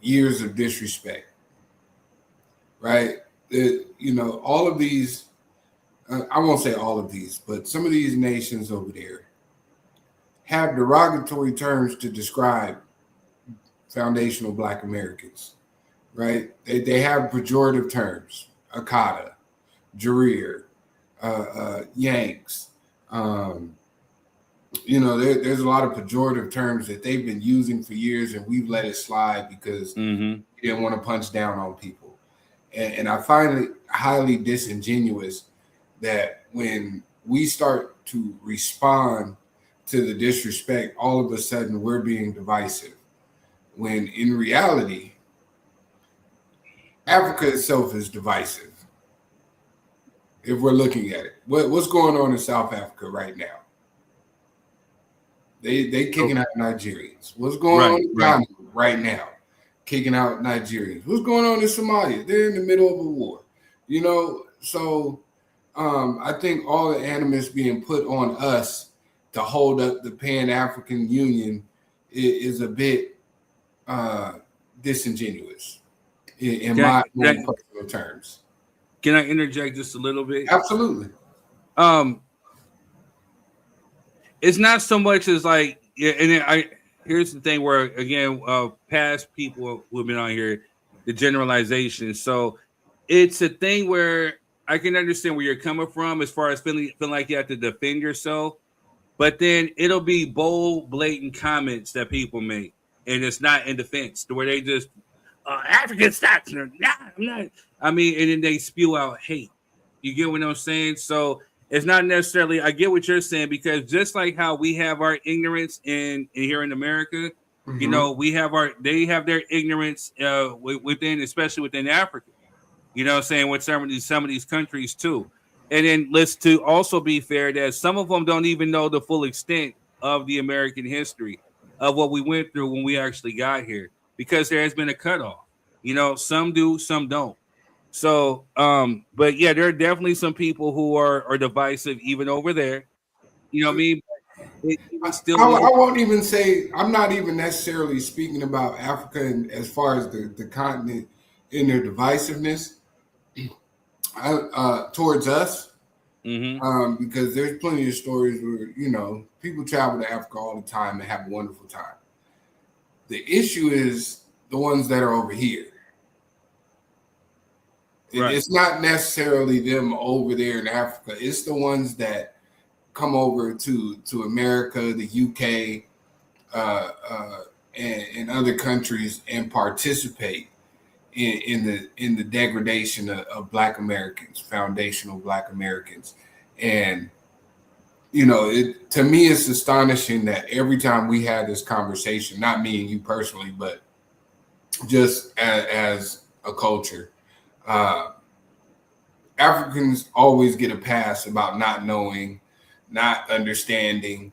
years of disrespect, right? All of these, I won't say all of these, but some of these nations over there have derogatory terms to describe foundational Black Americans, right? They have pejorative terms, Akata, Jareer, Yanks. There's a lot of pejorative terms that they've been using for years, and we've let it slide because we didn't want to punch down on people. And I find it highly disingenuous that when we start to respond to the disrespect, all of a sudden we're being divisive. When in reality, Africa itself is divisive. If we're looking at it, what's going on in South Africa right now? They kicking out Nigerians. What's going on in Ghana right now? Kicking out Nigerians. What's going on in Somalia? They're in the middle of a war. So I think all the animus being put on us to hold up the Pan-African Union is a bit disingenuous in my personal terms. Can I interject just a little bit? Absolutely. It's not so much as like, here's the thing where, again, past people who have been on here, the generalization. So it's a thing where I can understand where you're coming from as far as feeling like you have to defend yourself, but then it'll be bold, blatant comments that people make, and it's not in defense, where they just, African stocks, nah, I'm not. I mean, and then they spew out hate. You get what I'm saying? So it's not necessarily, I get what you're saying, because just like how we have our ignorance in here in America, we have they have their ignorance within, especially within Africa. You know what I'm saying? With some of these countries too. And then let's to also be fair that some of them don't even know the full extent of the American history of what we went through when we actually got here, because there has been a cutoff. Some do, some don't. So, but yeah, there are definitely some people who are divisive even over there. You know what I mean? I won't even say, I'm not even necessarily speaking about Africa and as far as the continent in their divisiveness towards us, because there's plenty of stories where, people travel to Africa all the time and have a wonderful time. The issue is the ones that are over here. Right. It's not necessarily them over there in Africa. It's the ones that come over to America, the UK, and other countries and participate in the degradation of Black Americans, foundational Black Americans. And to me, it's astonishing that every time we had this conversation, not me and you personally, but just as a culture, Africans always get a pass about not knowing, not understanding.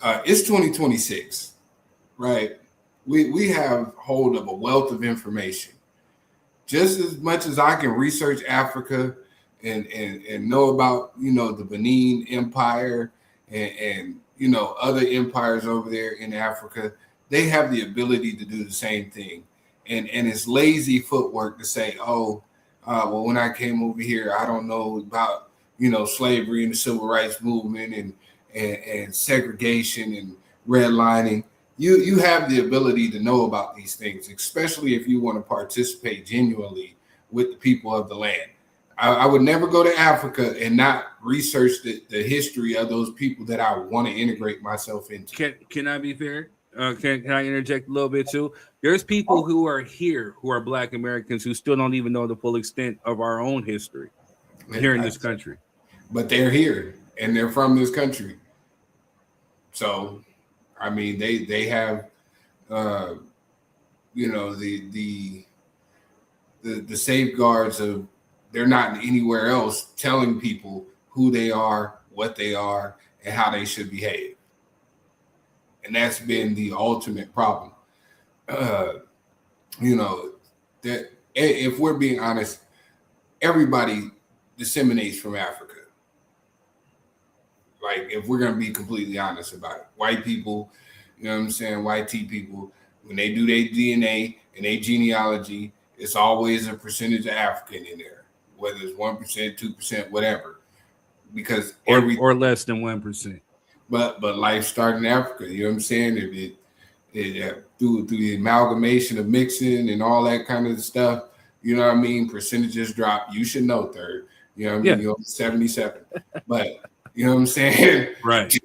It's 2026, right? We have hold of a wealth of information. Just as much as I can research Africa and know about, the Benin Empire and other empires over there in Africa, they have the ability to do the same thing. And it's lazy footwork to say, well, when I came over here, I don't know about, slavery and the civil rights movement and segregation and redlining. You have the ability to know about these things, especially if you want to participate genuinely with the people of the land. I would never go to Africa and not research the history of those people that I want to integrate myself into. Can I be fair? Can I interject a little bit too? There's people who are here who are Black Americans who still don't even know the full extent of our own history here in this country. But they're here and they're from this country. So, I mean, they have, you know, the safeguards of they're not anywhere else telling people who they are, what they are, and how they should behave. And that's been the ultimate problem. You know, that if we're being honest, everybody disseminates from Africa. Like, if we're going to be completely honest about it, white people, you know what I'm saying, white T people, when they do their DNA and their genealogy, it's always a percentage of African in there, whether it's 1%, 2%, whatever. Because or less than 1%. But life started in Africa, you know what I'm saying? If it through the amalgamation of mixing and all that kind of stuff, you know what I mean? Percentages drop. You should know, Third. You know what I mean? You're 77. But you know what I'm saying? Right.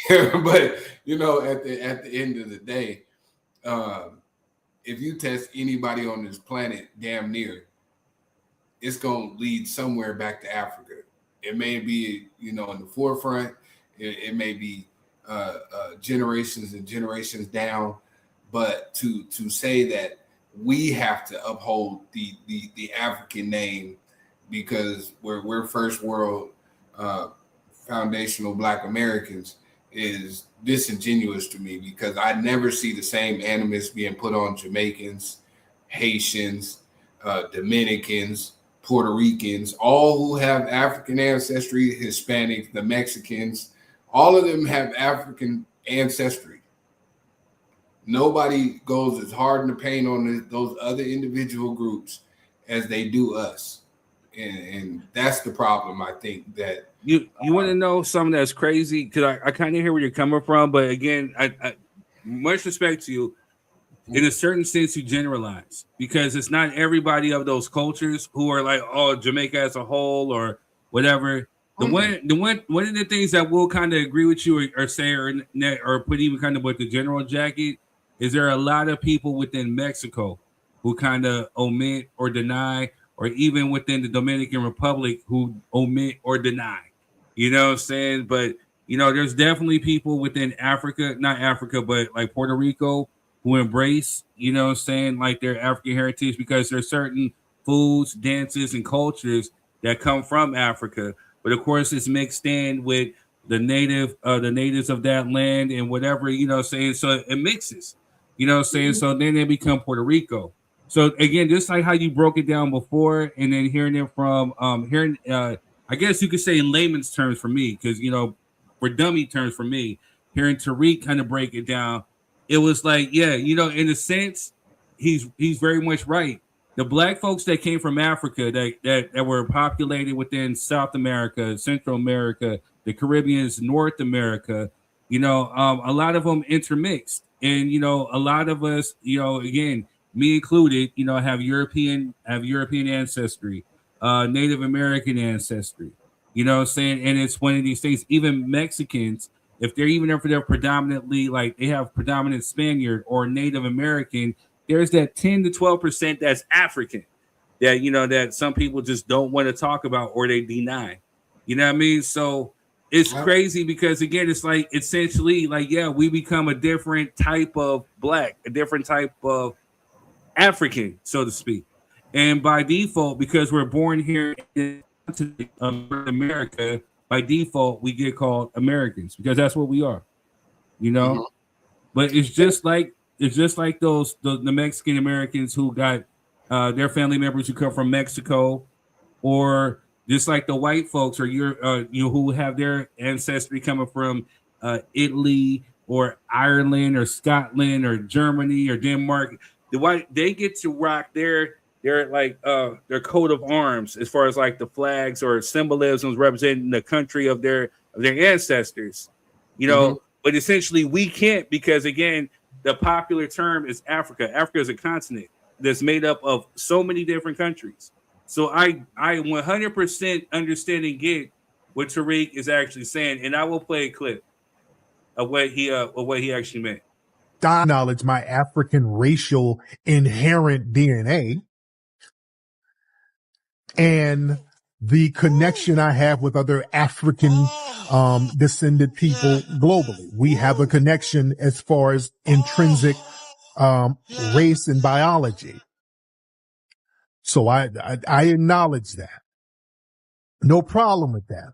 But you know, at the end of the day, if you test anybody on this planet, damn near, it's gonna lead somewhere back to Africa. It may be, you know, in the forefront. It may be generations and generations down, but to say that we have to uphold the African name because we're first world foundational Black Americans is disingenuous to me, because I never see the same animus being put on Jamaicans, Haitians, Dominicans, Puerto Ricans, all who have African ancestry, Hispanics, the Mexicans. All of them have African ancestry. Nobody goes as hard in the paint on those other individual groups as they do us. And that's the problem, I think, that you want to know something that's crazy, because I kind of hear where you're coming from, but again, I much respect to you. In a certain sense, you generalize, because it's not everybody of those cultures who are like, oh, Jamaica as a whole or whatever. One of the things that will kind of agree with you or say or put even kind of with the general jacket is there are a lot of people within Mexico who kind of omit or deny, or even within the Dominican Republic who omit or deny. You know what I'm saying? But, you know, there's definitely people within Africa, not Africa, but like Puerto Rico, who embrace, you know what I'm saying, like their African heritage, because there's certain foods, dances, and cultures that come from Africa. But of course, it's mixed in with the natives of that land and whatever, you know what I'm saying? So it mixes, you know what I'm saying? So then they become Puerto Rico. So again, just like how you broke it down before, and then hearing it from, I guess you could say in layman's terms for me, because, you know, for dummy terms for me, hearing Tariq kind of break it down, it was like, yeah, you know, in a sense, he's very much right. The Black folks that came from Africa that were populated within South America, Central America, the Caribbeans, North America, you know, a lot of them intermixed. And, you know, a lot of us, you know, again, me included, you know, have European ancestry, Native American ancestry, you know what I'm saying? And it's one of these things, even Mexicans, if they're predominantly, like they have predominant Spaniard or Native American, there's that 10 to 12% that's African that, you know, that some people just don't want to talk about or they deny. You know what I mean? So it's crazy because, again, it's like essentially like, yeah, we become a different type of Black, a different type of African, so to speak. And by default, because we're born here in America, by default, we get called Americans because that's what we are, you know. Mm-hmm. But it's just like those the Mexican Americans who got their family members who come from Mexico, or just like the white folks or you who have their ancestry coming from Italy or Ireland or Scotland or Germany or Denmark. The white, they get to rock their coat of arms as far as like the flags or symbolisms representing the country of their ancestors, you know. Mm-hmm. But essentially we can't, because again, the popular term is Africa. Africa is a continent that's made up of so many different countries. So I 100% understand and get what Tariq is actually saying, and I will play a clip of what he actually meant. style, knowledge, my African racial inherent DNA, and the connection I have with other African descended people globally. We have a connection as far as intrinsic race and biology. So I acknowledge that. No problem with that.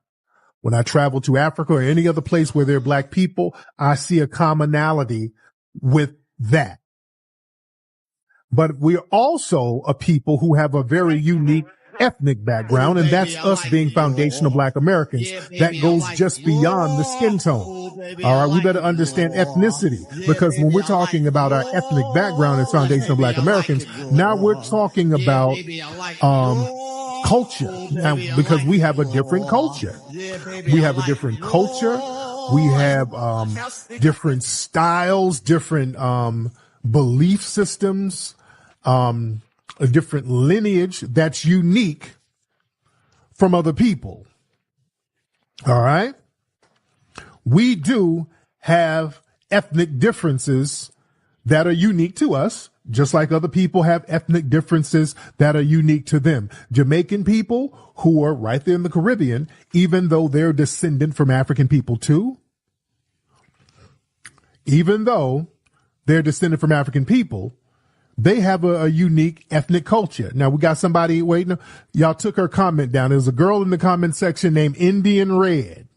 When I travel to Africa or any other place where there are black people, I see a commonality with that. But we're also a people who have a very unique ethnic background, and that's us being foundational black Americans. That goes just beyond the skin tone. All right, we better understand ethnicity, because when we're talking about our ethnic background as foundational black Americans, now we're talking about culture, because we have a different culture. We have a different culture. We have different styles, different belief systems, a different lineage that's unique from other people. All right. We do have ethnic differences that are unique to us, just like other people have ethnic differences that are unique to them. Jamaican people who are right there in the Caribbean, even though they're descendant from African people too, even though they're descended from African people, they have a unique ethnic culture. Now, we got somebody waiting. Y'all took her comment down. There's a girl in the comment section named Indian Red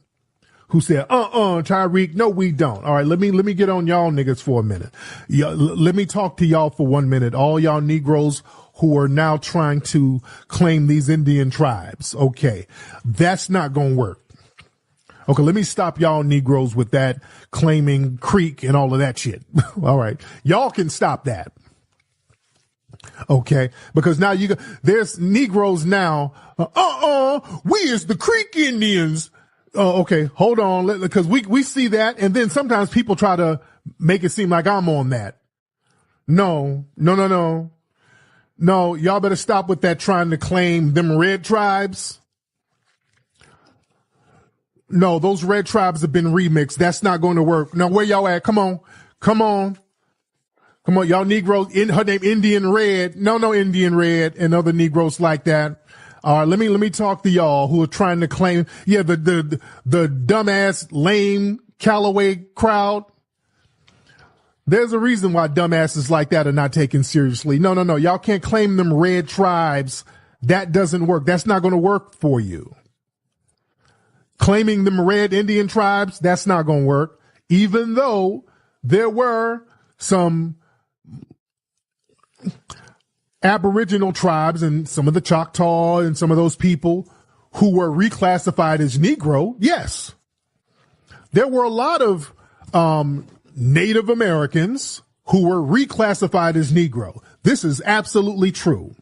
who said, Tyreek, no, we don't. All right, let me get on y'all niggas for a minute. Let me talk to y'all for 1 minute. All y'all Negroes who are now trying to claim these Indian tribes. Okay, that's not going to work. Okay, let me stop y'all Negroes with that claiming Creek and all of that shit. All right, y'all can stop that. Okay, because now there's Negroes now. We is the Creek Indians. Okay, hold on, because we see that, and then sometimes people try to make it seem like I'm on that. No, y'all better stop with that trying to claim them red tribes. No, those red tribes have been remixed. That's not going to work. Now, where y'all at? Come on. Y'all Negroes, her name Indian Red. No Indian Red and other Negroes like that. All right, let me talk to y'all who are trying to claim, the dumbass, lame Callaway crowd. There's a reason why dumbasses like that are not taken seriously. No. Y'all can't claim them red tribes. That doesn't work. That's not going to work for you. Claiming them red Indian tribes, that's not going to work. Even though there were some Aboriginal tribes and some of the Choctaw and some of those people who were reclassified as Negro, yes. There were a lot of Native Americans who were reclassified as Negro. This is absolutely true.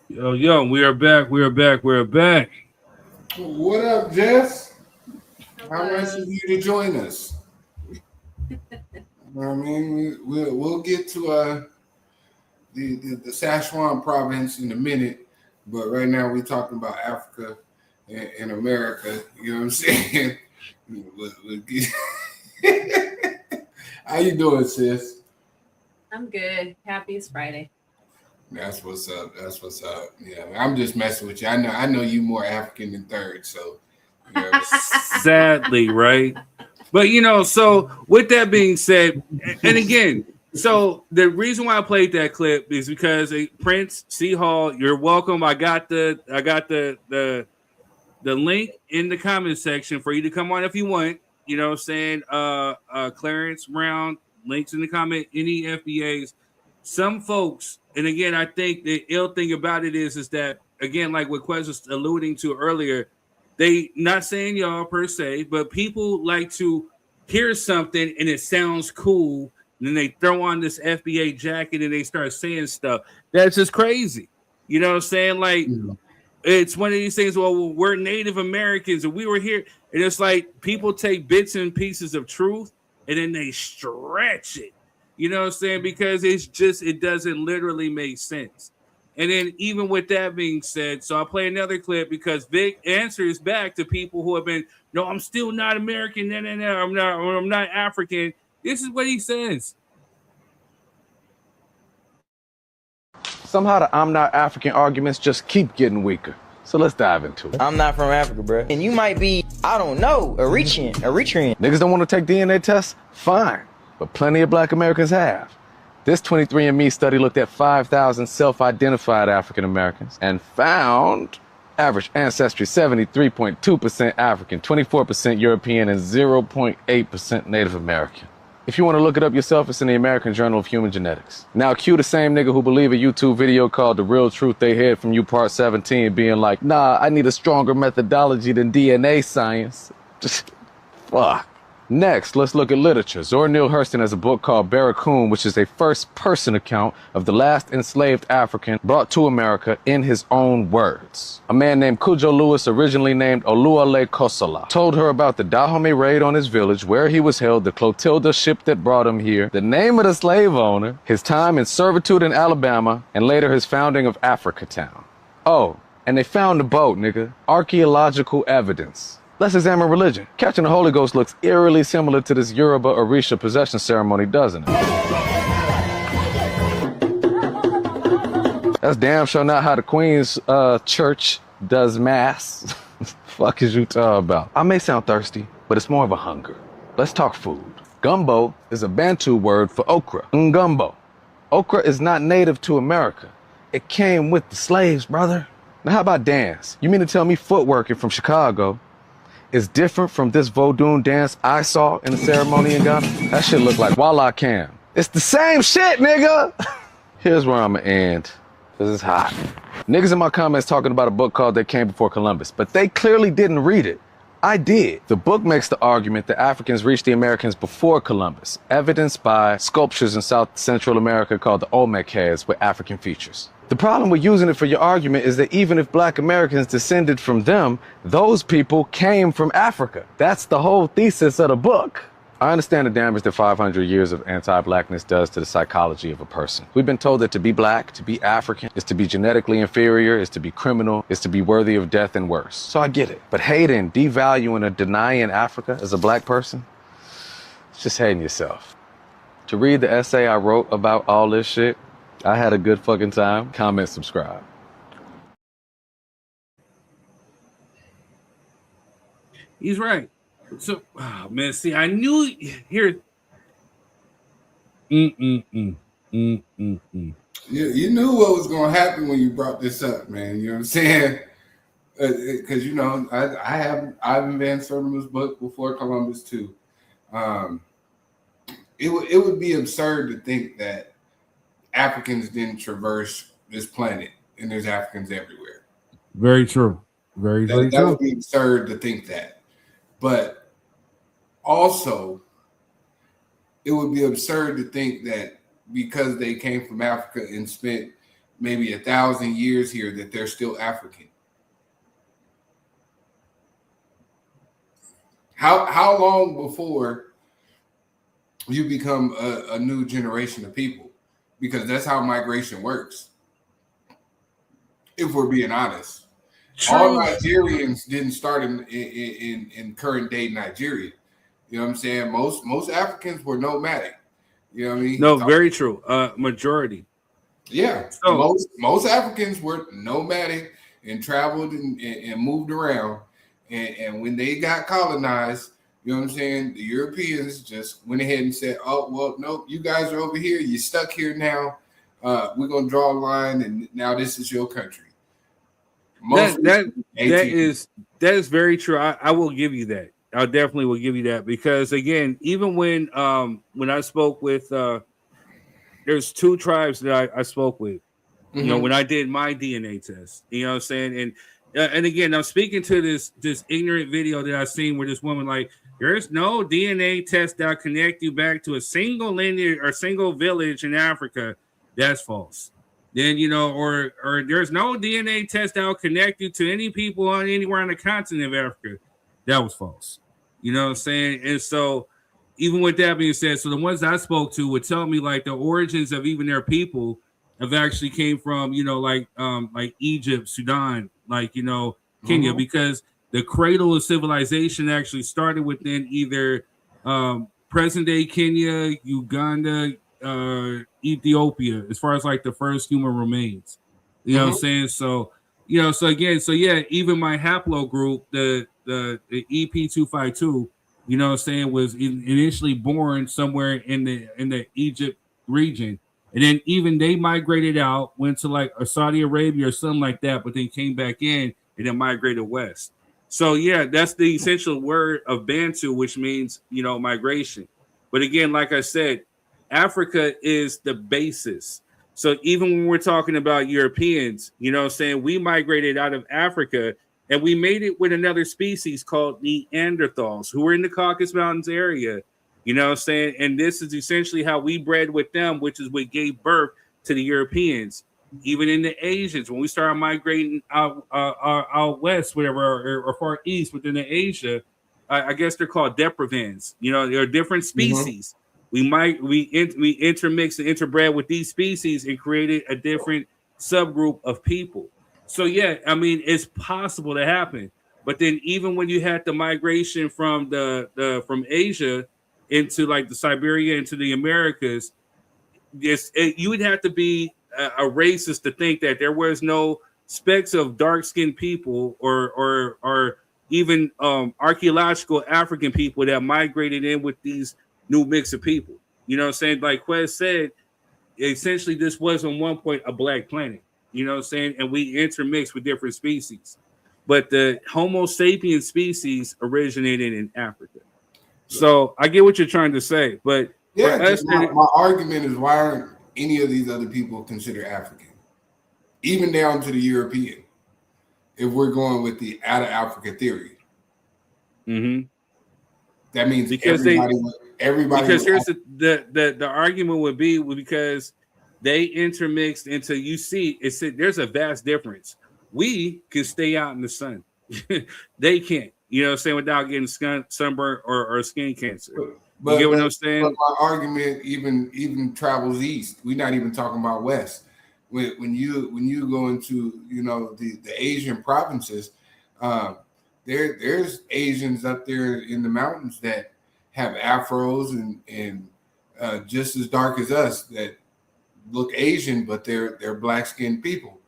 Yo, we are back. What up, Jess? How nice of you to join us. I mean, we'll get to the Szechuan province in a minute, but right now we're talking about Africa and America. You know what I'm saying? How you doing, sis? I'm good. Happy it's Friday. That's what's up. Yeah, I'm just messing with you. I know you more African than third, so sadly, right? But so with that being said, and again, so the reason why I played that clip is because Prince C Hall, you're welcome. I got the link in the comment section for you to come on if you want. You know what I'm saying? Clarence Brown, links in the comment, any FBAs. Some folks, and again, I think the ill thing about it is that, again, like what Quez was alluding to earlier, they not saying y'all per se, but people like to hear something and it sounds cool, and then they throw on this FBA jacket and they start saying stuff. That's just crazy. You know what I'm saying? Like, it's one of these things, well, we're Native Americans and we were here. And it's like people take bits and pieces of truth and then they stretch it. You know what I'm saying? Because it doesn't literally make sense. And then even with that being said, so I'll play another clip because Vic answers back to people who have been, no, I'm still not American. No, I'm not African. This is what he says. Somehow the I'm not African arguments just keep getting weaker. So let's dive into it. I'm not from Africa, bro. And you might be, I don't know, Eritrean. Niggas don't want to take DNA tests? Fine. But plenty of black Americans have. This 23andMe study looked at 5,000 self-identified African Americans and found average ancestry 73.2% African, 24% European, and 0.8% Native American. If you want to look it up yourself, it's in the American Journal of Human Genetics. Now, cue the same nigga who believe a YouTube video called The Real Truth They Hid From You Part 17 being like, nah, I need a stronger methodology than DNA science. Just fuck. Next, let's look at literature. Zora Neale Hurston has a book called Barracoon, which is a first-person account of the last enslaved African brought to America in his own words. A man named Cudjo Lewis, originally named Oluwale Kosola, told her about the Dahomey raid on his village, where he was held, the Clotilda ship that brought him here, the name of the slave owner, his time in servitude in Alabama, and later his founding of Africatown. Oh, and they found the boat, nigga. Archaeological evidence. Let's examine religion. Catching the Holy Ghost looks eerily similar to this Yoruba Orisha possession ceremony, doesn't it? That's damn sure not how the Queen's church does mass. Fuck is you talking about? I may sound thirsty, but it's more of a hunger. Let's talk food. Gumbo is a Bantu word for okra. Ngumbo. Okra is not native to America. It came with the slaves, brother. Now how about dance? You mean to tell me footworking from Chicago is different from this Vodun dance I saw in the ceremony in Ghana? That shit look like Walla Cam. It's the same shit, nigga! Here's where I'ma end, cause it's hot. Niggas in my comments talking about a book called They Came Before Columbus, but they clearly didn't read it. I did. The book makes the argument that Africans reached the Americans before Columbus, evidenced by sculptures in South Central America called the Olmec heads with African features. The problem with using it for your argument is that even if black Americans descended from them, those people came from Africa. That's the whole thesis of the book. I understand the damage that 500 years of anti-blackness does to the psychology of a person. We've been told that to be black, to be African, is to be genetically inferior, is to be criminal, is to be worthy of death and worse. So I get it. But hating, devaluing, or denying Africa as a black person, it's just hating yourself. To read the essay I wrote about all this shit, I had a good fucking time. Comment, subscribe. He's right. So, oh, man, see, I knew here. You knew what was going to happen when you brought this up, man. You know what I'm saying? Because, you know, I've been serving this book before Columbus, too. It would be absurd to think that Africans didn't traverse this planet, and there's Africans everywhere. Very true. Very true. That would be absurd to think that. But also, it would be absurd to think that because they came from Africa and spent maybe 1,000 years here, that they're still African. How long before you become a new generation of people? Because that's how migration works. If we're being honest, all Nigerians didn't start in current day Nigeria. You know what I'm saying? Most Africans were nomadic. You know what I mean? No, very true. Majority. Yeah. So, most Africans were nomadic and traveled and moved around. And when they got colonized, you know what I'm saying? The Europeans just went ahead and said, oh, well, nope, you guys are over here. You're stuck here now. We're going to draw a line, and now this is your country. That is very true. I will give you that. I definitely will give you that because, again, even when I spoke with there's two tribes that I spoke with, you know, when I did my DNA test, you know what I'm saying? And again, I'm speaking to this ignorant video that I seen where this woman like, there's no DNA test that'll connect you back to a single lineage or single village in Africa. That's false. Then, you know, or there's no DNA test that'll connect you to any people on anywhere on the continent of Africa. That was false. You know what I'm saying? And so even with that being said, so the ones I spoke to would tell me like the origins of even their people have actually came from, like Egypt, Sudan, Kenya, because the cradle of civilization actually started within either present day Kenya, Uganda, Ethiopia, as far as like the first human remains. You know what I'm saying? So, even my haplogroup, the EP252, you know what I'm saying, was initially born somewhere in the Egypt region. And then even they migrated out, went to like Saudi Arabia or something like that, but then came back in and then migrated west. So yeah, that's the essential word of Bantu, which means, migration. But again, like I said, Africa is the basis. So even when we're talking about Europeans, we migrated out of Africa and we made it with another species called Neanderthals, who were in the Caucasus Mountains area. And this is essentially how we bred with them, which is what gave birth to the Europeans. Even in the Asians, when we started migrating out west, whatever, or far east within the Asia, I guess they're called deprivans. They're different species. We intermixed and interbred with these species and created a different subgroup of people. So yeah, I mean, it's possible to happen. But then even when you had the migration from from Asia into like the Siberia into the Americas, you would have to be a racist to think that there was no specks of dark-skinned people or even archaeological African people that migrated in with these new mix of people. You know what I'm saying? Like Quez said, essentially this was at one point a black planet. You know what I'm saying? And we intermixed with different species. But the Homo sapiens species originated in Africa. So I get what you're trying to say, but yeah, my argument is, why aren't any of these other people considered African, even down to the European? If we're going with the out of Africa theory, that means everybody. Because here's the argument would be because they intermixed into. You see, there's a vast difference. We can stay out in the sun. They can't. You know what I'm saying? Without getting sunburn or skin cancer. But, you get what I'm saying? But my argument even travels east. We're not even talking about west. When you go into the Asian provinces, there's Asians up there in the mountains that have afros and just as dark as us that look Asian, but they're black skinned people.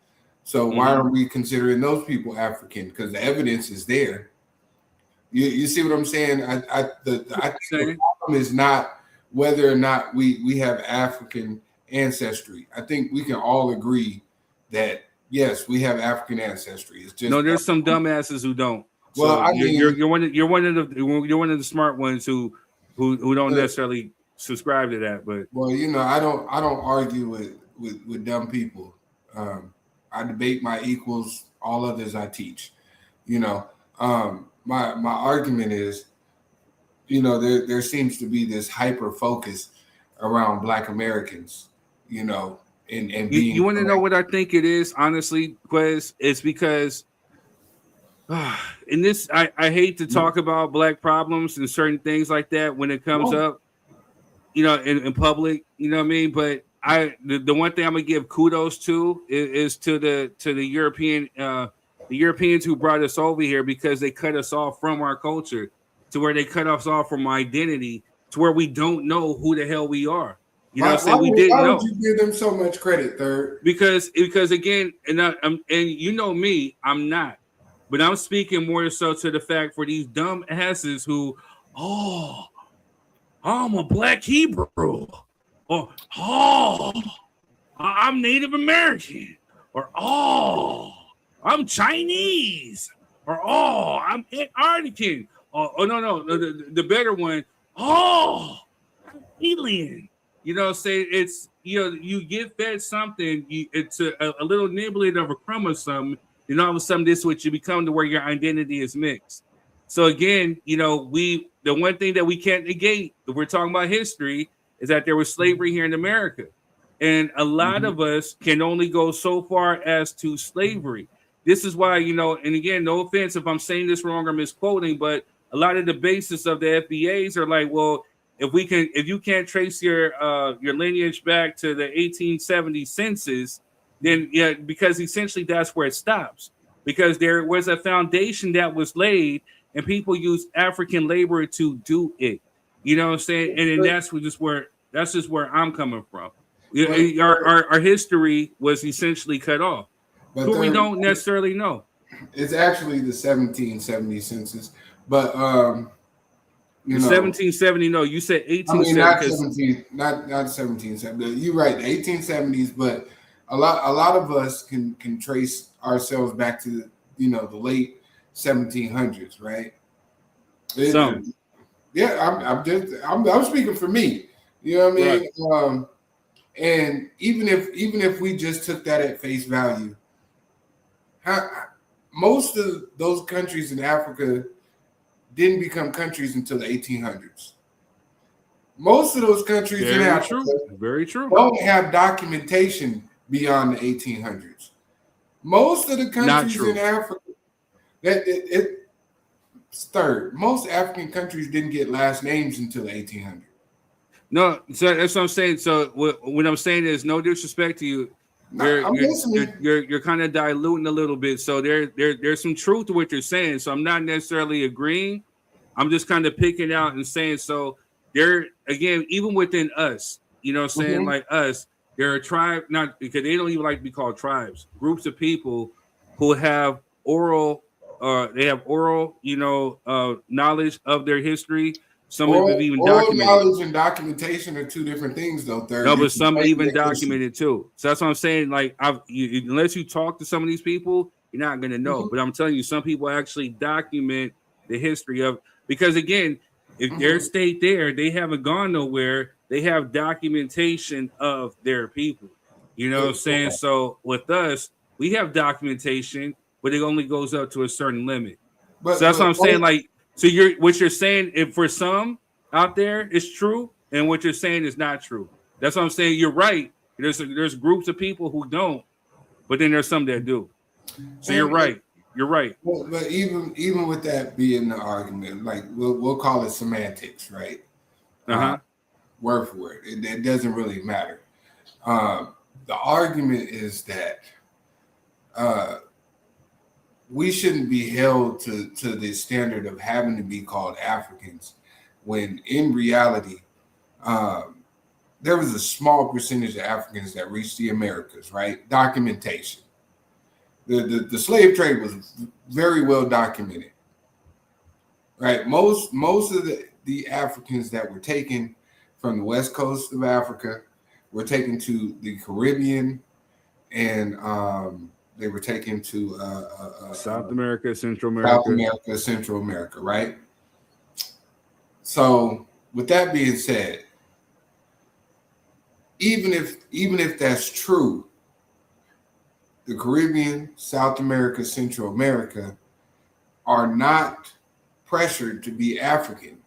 So why are we considering those people African? Because the evidence is there. You see what I'm saying? I think the problem is not whether or not we have African ancestry. I think we can all agree that yes, we have African ancestry. It's just there's some dumbasses who don't. Well, so you're one of the smart ones who don't necessarily subscribe to that. But I don't argue with dumb people. I debate my equals. All others I teach. My argument is, there seems to be this hyper focus around Black Americans, and being. You want to know what I think it is, honestly, Quez? It's because in this, I hate to talk about Black problems and certain things like that when it comes up, in public. You know what I mean? But the one thing I'm gonna give kudos to is to the European. The Europeans who brought us over here because they cut us off from our culture, to where they cut us off from our identity, to where we don't know who the hell we are. You know what I'm saying? We didn't know. Why would you give them so much credit, Third? Because again, and you know me, I'm not. But I'm speaking more so to the fact for these dumb asses who, I'm a Black Hebrew. Or, I'm Native American. Or, I'm Chinese, or I'm Antarctican, no, the better one, I'm alien. You know, say it's you get fed something, it's a little nibbling of a crumb or something, and all of a sudden this is what you become to where your identity is mixed. So again, the one thing that we can't negate if we're talking about history is that there was slavery here in America, and a lot of us can only go so far as to slavery. This is why, and again, no offense if I'm saying this wrong or misquoting, but a lot of the basis of the FBAs are like, well, if you can't trace your lineage back to the 1870 census, then yeah, because essentially that's where it stops. Because there was a foundation that was laid, and people use African labor to do it. You know what I'm saying? And then that's just where I'm coming from. Our history was essentially cut off, but we don't necessarily know. It's actually the 1770 census, but you know, 1770. No, you said 1870. Not 1770. You're right, the 1870s. But a lot of us can trace ourselves back to the late 1700s, right? Some. Yeah, I'm speaking for me. You know what I mean? Right. And even if we just took that at face value, most of those countries in Africa didn't become countries until the 1800s. Most of those countries in Africa don't have documentation beyond the 1800s. Most of the countries in Africa, most African countries didn't get last names until the 1800s. No, so that's what I'm saying. So what I'm saying is, no disrespect to you, you're kind of diluting a little bit. So there's some truth to what you're saying. So I'm not necessarily agreeing. I'm just kind of picking out and saying. So there again, even within us, you know, what I'm saying like us, there are tribes, not because they don't even like to be called tribes. Groups of people who have oral, knowledge of their history. Some of it even documented. Knowledge and documentation are two different things, though. No, but some even documented too. So that's what I'm saying. Like, unless you talk to some of these people, you're not going to know. But I'm telling you, some people actually document the history of, because again, if their state there, they haven't gone nowhere. They have documentation of their people. You know what I'm saying? So with us, we have documentation, but it only goes up to a certain limit. So that's what I'm saying. Like, so what you're saying, if for some out there is true, and what you're saying is not true. That's what I'm saying. You're right. There's groups of people who don't, but then there's some that do. So you're right. You're right. Well, but even with that being the argument, like we'll call it semantics, right? Word for word. It doesn't really matter. The argument is that we shouldn't be held to the standard of having to be called Africans, when in reality, there was a small percentage of Africans that reached the Americas, right? Documentation. The slave trade was very well documented, right? Most of the Africans that were taken from the west coast of Africa were taken to the Caribbean, and they were taken to South America, Central America, right? So, with that being said, even if that's true, the Caribbean, South America, Central America are not pressured to be African.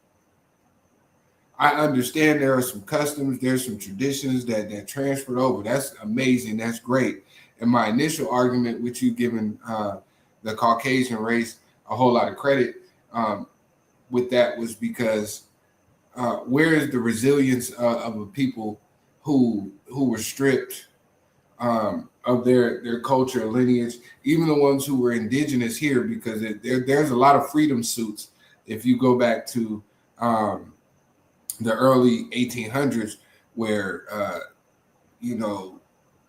I understand there are some customs, there's some traditions that transferred over. That's amazing. That's great. And my initial argument with you giving the Caucasian race a whole lot of credit with that was because where is the resilience of a people who were stripped of their culture, lineage, even the ones who were indigenous here, because there's a lot of freedom suits. If you go back to the early 1800s, where a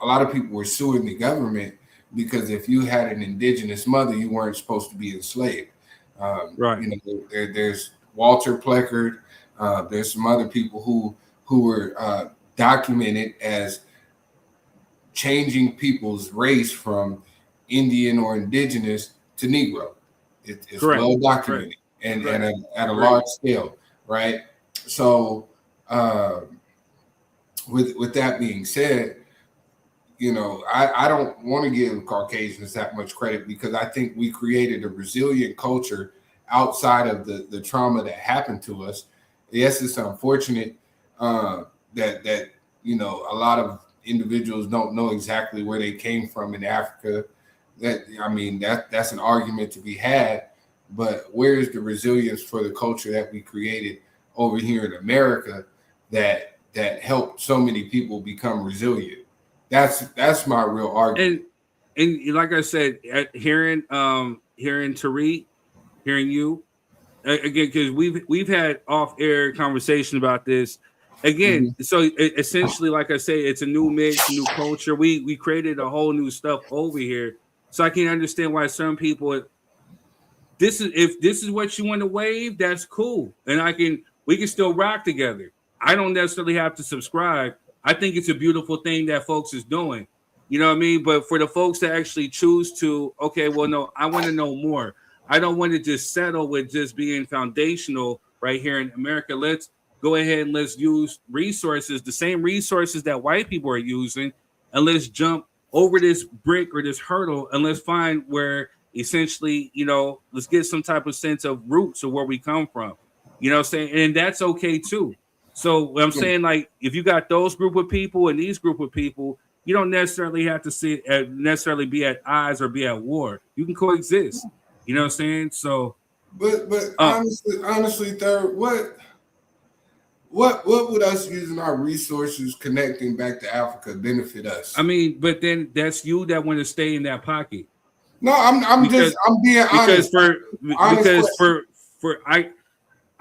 lot of people were suing the government because if you had an indigenous mother, you weren't supposed to be enslaved. Right. There's Walter Pleckard. There's some other people who were documented as changing people's race from Indian or indigenous to Negro. It's well documented and at a large scale, right? So with that being said, I don't want to give Caucasians that much credit, because I think we created a resilient culture outside of the trauma that happened to us. Yes, it's unfortunate that a lot of individuals don't know exactly where they came from in Africa. That's an argument to be had, but where is the resilience for the culture that we created over here in America that helped so many people become resilient. That's my real argument. And like I said, hearing Tariq, hearing you again, because we've had off-air conversation about this. Again, so essentially, like I say, it's a new mix, new culture. We created a whole new stuff over here. So I can understand why some people, if this is what you want to wave, that's cool. And we can still rock together. I don't necessarily have to subscribe. I think it's a beautiful thing that folks is doing. You know what I mean? But for the folks that actually choose to, okay, well, no, I want to know more. I don't want to just settle with just being foundational right here in America. Let's go ahead and let's use resources, the same resources that white people are using, and let's jump over this brick or this hurdle, and let's find where essentially, let's get some type of sense of roots of where we come from. You know what I'm saying? And that's okay too. So I'm saying, like, if you got those group of people and these group of people, you don't necessarily have to necessarily be at odds or be at war. You can coexist. You know what I'm saying? So, but honestly, Third, what would us using our resources connecting back to Africa benefit us? I mean, but then that's you that want to stay in that pocket. No, I'm being honest.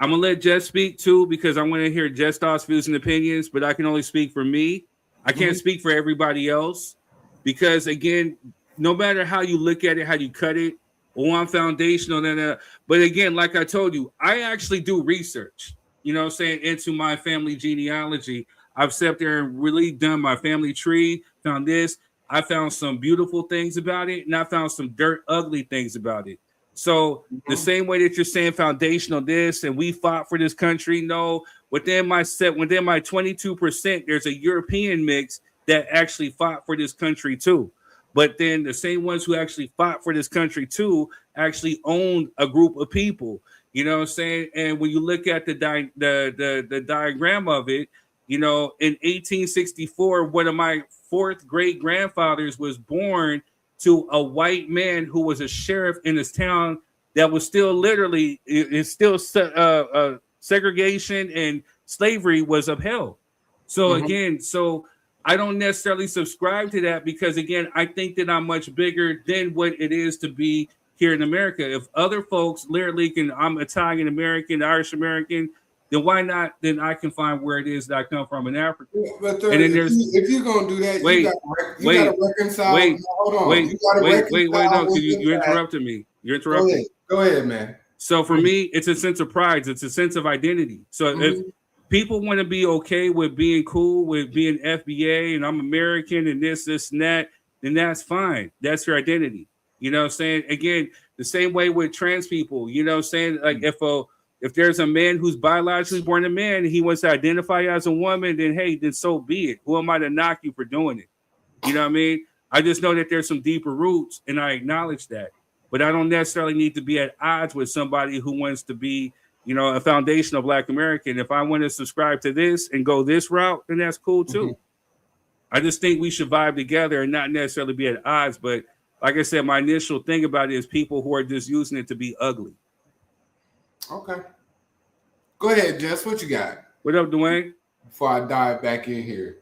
I'm gonna let Jess speak too, because I want to hear Jess' thoughts, views, and opinions. But I can only speak for me. I can't speak for everybody else, because again, no matter how you look at it, how you cut it, I'm foundational. But again, like I told you, I actually do research. You know what I'm saying, into my family genealogy. I've sat there and really done my family tree. Found this. I found some beautiful things about it, and I found some dirt ugly things about it. So the same way that you're saying foundational this, and we fought for this country, no, within my 22%, there's a European mix that actually fought for this country too. But then the same ones who actually fought for this country too actually owned a group of people. You know what I'm saying? And when you look at the diagram of it, in 1864, one of my fourth great grandfathers was born to a white man who was a sheriff in his town that was still literally, it's still segregation and slavery was upheld. So again, I don't necessarily subscribe to that, because again, I think that I'm much bigger than what it is to be here in America. If other folks literally I'm Italian American, Irish American, then why not? Then I can find where it is that I come from in Africa. Yeah, but and then if you're gonna do that, you gotta reconcile. Hold on. No, you interrupted me. You interrupted. Go ahead, man. So for me, it's a sense of pride. It's a sense of identity. So if people want to be okay with being cool with being FBA and I'm American and this, and that, then that's fine. That's your identity. You know what I'm saying? Again, the same way with trans people, you know what I'm saying? Like if there's a man who's biologically born a man and he wants to identify as a woman, then hey, then so be it. Who am I to knock you for doing it? You know what I mean? I just know that there's some deeper roots, and I acknowledge that. But I don't necessarily need to be at odds with somebody who wants to be, a foundational Black American. If I want to subscribe to this and go this route, then that's cool too. I just think we should vibe together and not necessarily be at odds. But like I said, my initial thing about it is people who are just using it to be ugly. Okay. Go ahead, Jess. What you got? What up, Dwayne? Before I dive back in here.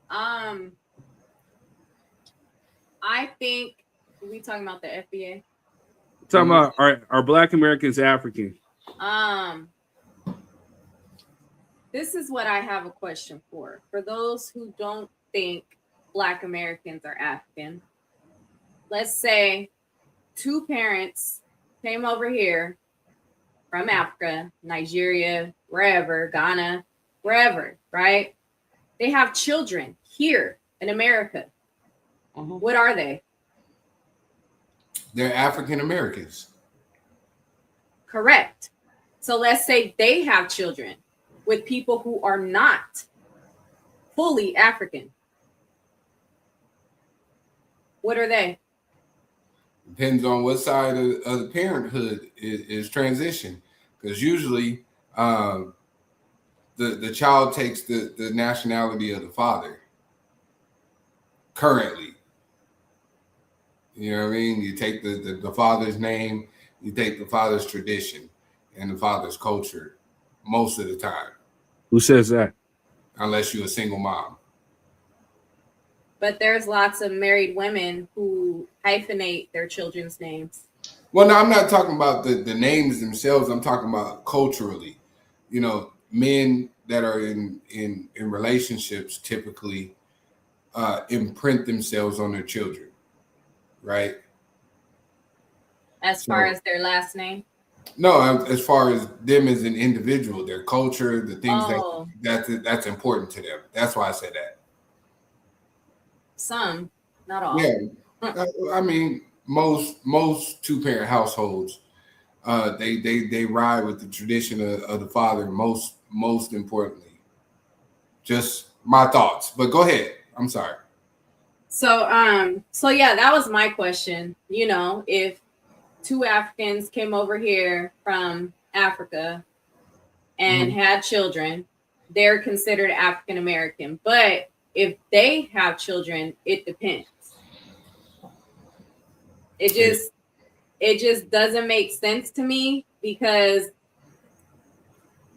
I think we talking about the FBA. Talking about are Black Americans African? This is what I have a question for. For those who don't think Black Americans are African, let's say two parents came over here from Africa, Nigeria, wherever, Ghana, wherever, right? They have children here in America. What are they? They're African Americans. Correct. So let's say they have children with people who are not fully African. What are they? Depends on what side of the parenthood is transition, because usually the child takes the nationality of the father currently. You know what I mean? You take the father's name, you take the father's tradition. and the father's culture most of the time. Who says that? Unless you're a single mom. But there's lots of married women who hyphenate their children's names. Well, no, I'm not talking about the names themselves. I'm talking about culturally. You know, men that are in relationships typically imprint themselves on their children, right? As far as their last name? No, as far as them as an individual, their culture, the things that's important to them. That's why I said that. Some, not all. Yeah, I mean, most two-parent households, they ride with the tradition of the father. Most importantly, just my thoughts. But go ahead. I'm sorry. So yeah, that was my question. You know, if two Africans came over here from Africa and had children, they're considered African American. But if they have children, it depends. It just doesn't make sense to me because,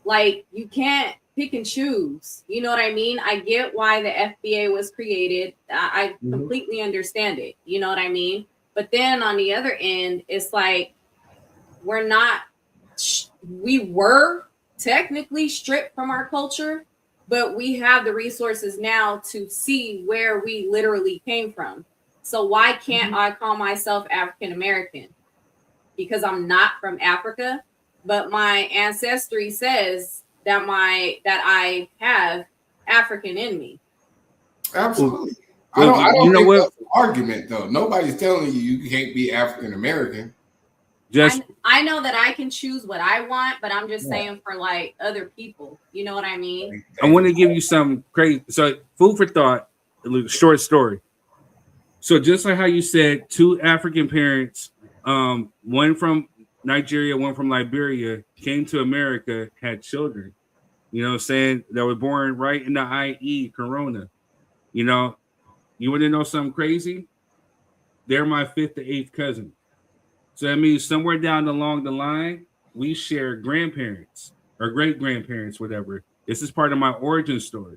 like, you can't pick and choose. You know what I mean? I get why the FBA was created. I completely understand it. You know what I mean? But then on the other end, it's like we were technically stripped from our culture, but we have the resources now to see where we literally came from. So why can't I call myself African American? Because I'm not from Africa, but my ancestry says that I have African in me. Absolutely. I don't think that's an argument, though. Nobody's telling you can't be African American. I know that I can choose what I want, but I'm just saying for like other people. You know what I mean? I want to give you some crazy. So, food for thought. A short story. So, just like how you said, two African parents, one from Nigeria, one from Liberia, came to America, had children. You know what I'm saying? That were born right in the IE Corona. You know, you want to know something crazy? They're my 5th to 8th cousin. So that means somewhere down along the line, we share grandparents or great grandparents, whatever. This is part of my origin story.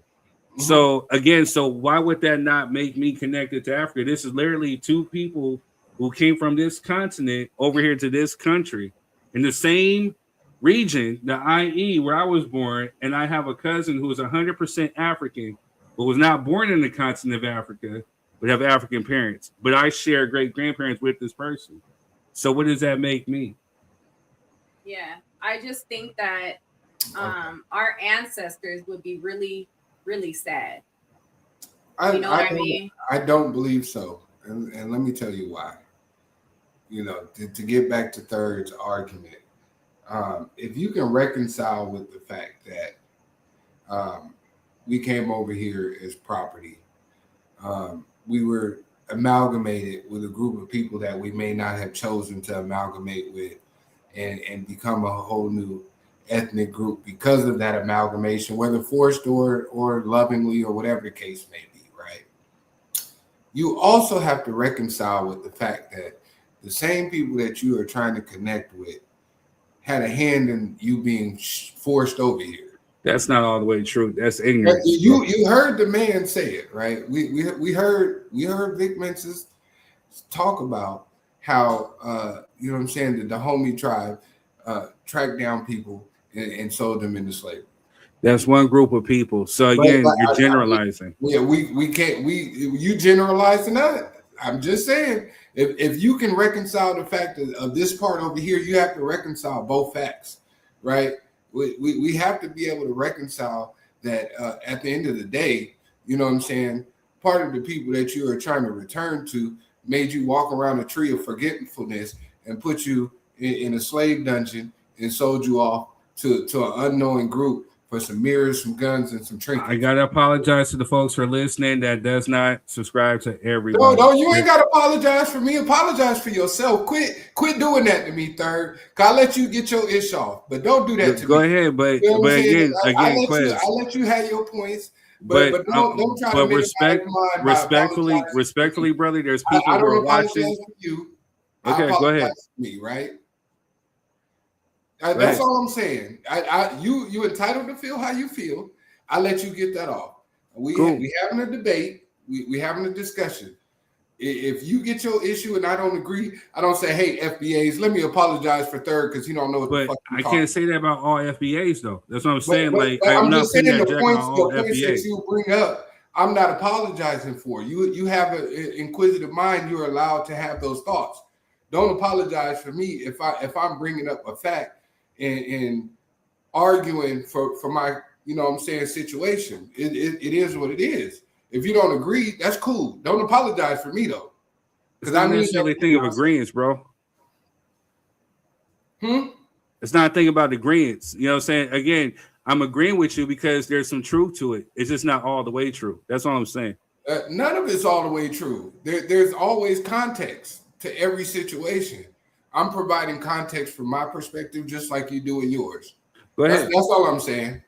So again, so why would that not make me connected to Africa? This is literally two people who came from this continent over here to this country in the same region, the IE, where I was born, and I have a cousin who is 100% African, but was not born in the continent of Africa, but have African parents. But I share great grandparents with this person. So what does that make me? Yeah, I just think that our ancestors would be really, really sad. You know what I mean? I don't believe so. And let me tell you why. You know, to get back to Third's argument, if you can reconcile with the fact that we came over here as property, we were amalgamated with a group of people that we may not have chosen to amalgamate with and become a whole new ethnic group because of that amalgamation, whether forced or lovingly or whatever the case may be, right? You also have to reconcile with the fact that the same people that you are trying to connect with had a hand in you being forced over here. That's not all the way true. That's ignorant. You heard the man say it, right? We heard Vic Mensa talk about how you know what I'm saying, the homie tribe tracked down people and sold them into slavery. That's one group of people. So again, you're generalizing. We can't you generalizing that. I'm just saying, if you can reconcile the fact of this part over here, you have to reconcile both facts, right? We have to be able to reconcile that at the end of the day, you know what I'm saying, part of the people that you are trying to return to made you walk around a tree of forgetfulness and put you in a slave dungeon and sold you off to an unknowing group for some mirrors, some guns, and some trinkets. I gotta apologize to the folks for listening that does not subscribe to everyone. No, you ain't gotta apologize for me. Apologize for yourself. Quit doing that to me, Third. I'll let you get your ish off, but don't do that to me. Go ahead, but again, I'll let you have your points. But don't try to respectfully, brother. There's people who are watching. For you. Okay, go ahead. Me, right? That's all I'm saying. You entitled to feel how you feel. I let you get that off. We having a debate. We having a discussion. If you get your issue and I don't agree, I don't say, hey, FBAs, let me apologize for third because you don't know what the fuck I can't say that about all FBAs though. That's what I'm saying. I'm just saying the points that you bring up, I'm not apologizing for. You have an inquisitive mind. You're allowed to have those thoughts. Don't apologize for me if I'm bringing up a fact and arguing for my, situation. It is what it is. If you don't agree, that's cool. Don't apologize for me though. Because I necessarily think of agreements, bro. It's not a thing about agreements. You know what I'm saying? Again, I'm agreeing with you because there's some truth to it. It's just not all the way true. That's all I'm saying. None of it's all the way true. There's always context to every situation. I'm providing context from my perspective, just like you do in yours. Go ahead. That's all I'm saying.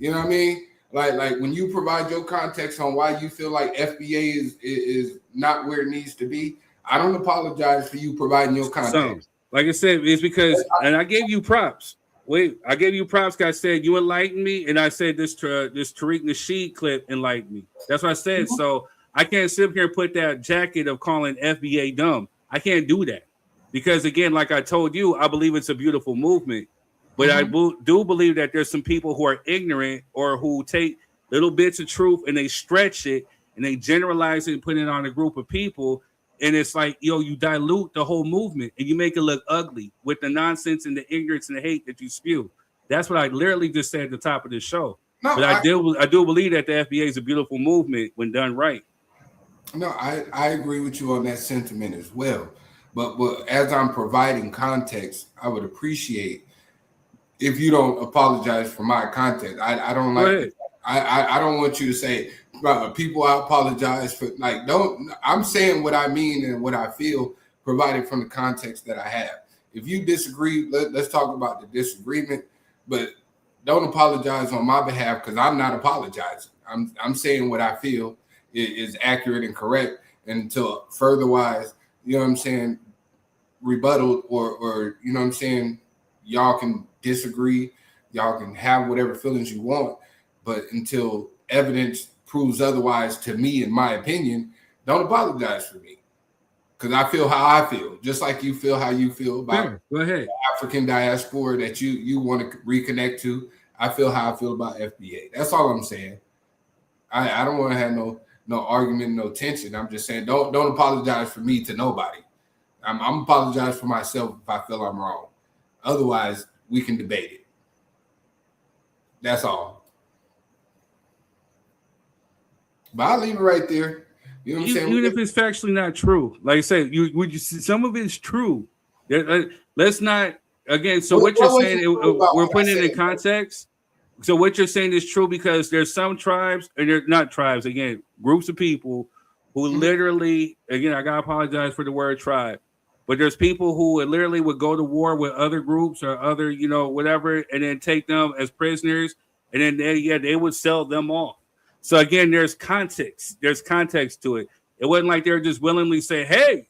You know what I mean? Like when you provide your context on why you feel like FBA is not where it needs to be, I don't apologize for you providing your context. Like I said, it's because, and I gave you props. I gave you props because I said you enlightened me, and I said this Tariq Nasheed clip enlightened me. That's what I said. So I can't sit here and put that jacket of calling FBA dumb. I can't do that because, again, like I told you, I believe it's a beautiful movement. But I do believe that there's some people who are ignorant or who take little bits of truth and they stretch it and they generalize it and put it on a group of people. And it's like, you dilute the whole movement and you make it look ugly with the nonsense and the ignorance and the hate that you spew. That's what I literally just said at the top of the show. No, but I do believe that the FBA is a beautiful movement when done right. No, I agree with you on that sentiment as well. But as I'm providing context, I would appreciate if you don't apologize for my content. I don't like. I don't want you to say, people, I apologize for. I'm saying what I mean and what I feel, provided from the context that I have. If you disagree, let's talk about the disagreement. But don't apologize on my behalf because I'm not apologizing. I'm saying what I feel is accurate and correct. And until furtherwise, you know what I'm saying, rebuttal or you know what I'm saying, y'all can disagree, y'all can have whatever feelings you want, but until evidence proves otherwise to me, in my opinion, don't apologize for me because I feel how I feel, just like you feel how you feel about the African diaspora that you want to reconnect to. I feel how I feel about FBA. That's all I'm saying. I don't want to have no argument, no tension. I'm just saying don't apologize for me to nobody. I'm apologize for myself if I feel I'm wrong. Otherwise, we can debate it. That's all. But I'll leave it right there. You know what I'm saying? Even if it's factually not true. Like I said, some of it's true. Let's not, again, so what you're saying, we're putting it in context. So what you're saying is true because there's some tribes, and they're not tribes, again, groups of people who literally, again, I got to apologize for the word tribe. But there's people who literally would go to war with other groups or other, whatever, and then take them as prisoners, and then they would sell them off. So again, there's context. There's context to it. It wasn't like they were just willingly say, "Hey,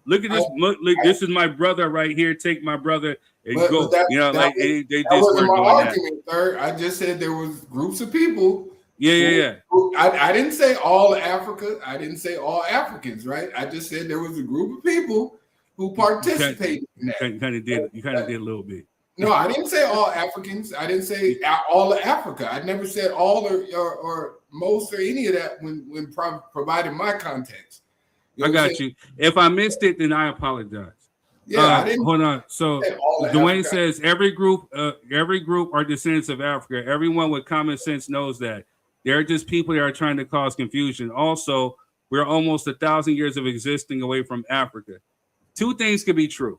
look at this. Look, this is my brother right here. Take my brother and go." They just weren't doing argument, Third. I just said there was groups of people. Yeah. I didn't say all Africa. I didn't say all Africans, right? I just said there was a group of people who participated in that. You kind of did a little bit. No, I didn't say all Africans. I didn't say all of Africa. I never said all or most or any of that when providing my context. I got you. If I missed it, then I apologize. Yeah, I didn't. Hold on. So Dwayne says every group are descendants of Africa. Everyone with common sense knows that. They're just people that are trying to cause confusion. Also, we're almost 1,000 years of existing away from Africa. Two things could be true.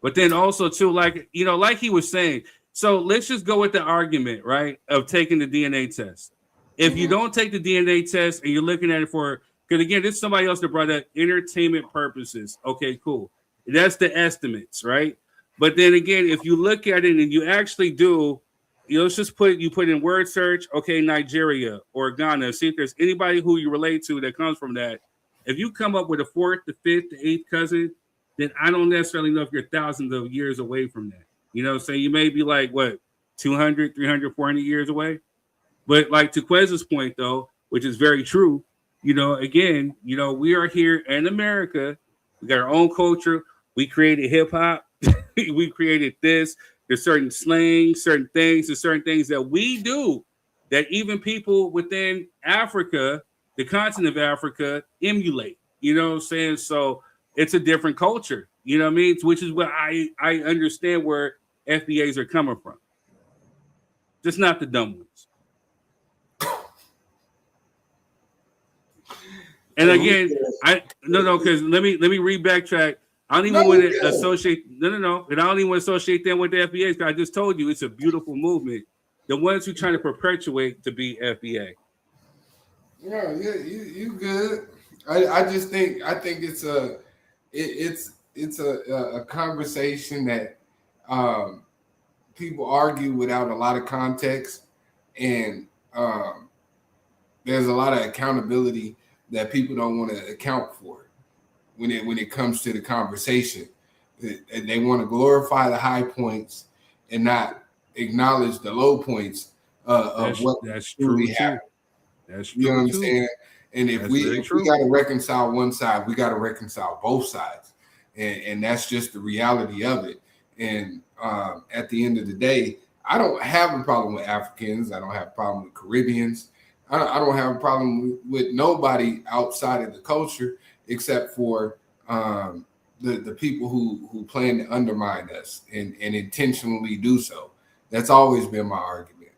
But then also, too, like he was saying, so let's just go with the argument, right, of taking the DNA test. If you don't take the DNA test and you're looking at it for, because again, this is somebody else that brought up entertainment purposes. Okay, cool. That's the estimates, right? But then again, if you look at it and you actually do, let's just put in word search, okay, Nigeria or Ghana, see if there's anybody who you relate to that comes from that. If you come up with a 4th, the 5th, the 8th cousin, then I don't necessarily know if you're thousands of years away from that. You know what I'm saying? You may be like, what, 200, 300, 400 years away? But like to Quez's point, though, which is very true, you know, again, you know, we are here in America. We got our own culture. We created hip hop. We created this. There's certain slang, certain things, there's certain things that we do that even people within Africa, the continent of Africa, emulate. You know what I'm saying? So it's a different culture. You know what I mean? Which is what I understand where FBAs are coming from. Just not the dumb ones. And again, because let me read backtrack. I don't even want to associate. And I don't even want to associate them with the FBA. Because I just told you it's a beautiful movement. The ones who trying to perpetuate to be FBA. Yeah, you good. I just think it's a conversation that people argue without a lot of context, and there's a lot of accountability that people don't want to account for when it comes to the conversation. They want to glorify the high points and not acknowledge the low points of what that's truly true happened. That's true. You know what I'm saying? And if we got to reconcile one side, we got to reconcile both sides, and that's just the reality of it. And at the end of the day, I don't have a problem with Africans. I don't have a problem with Caribbeans. I don't have a problem with nobody outside of the culture except for the people who plan to undermine us and intentionally do so. That's always been my argument.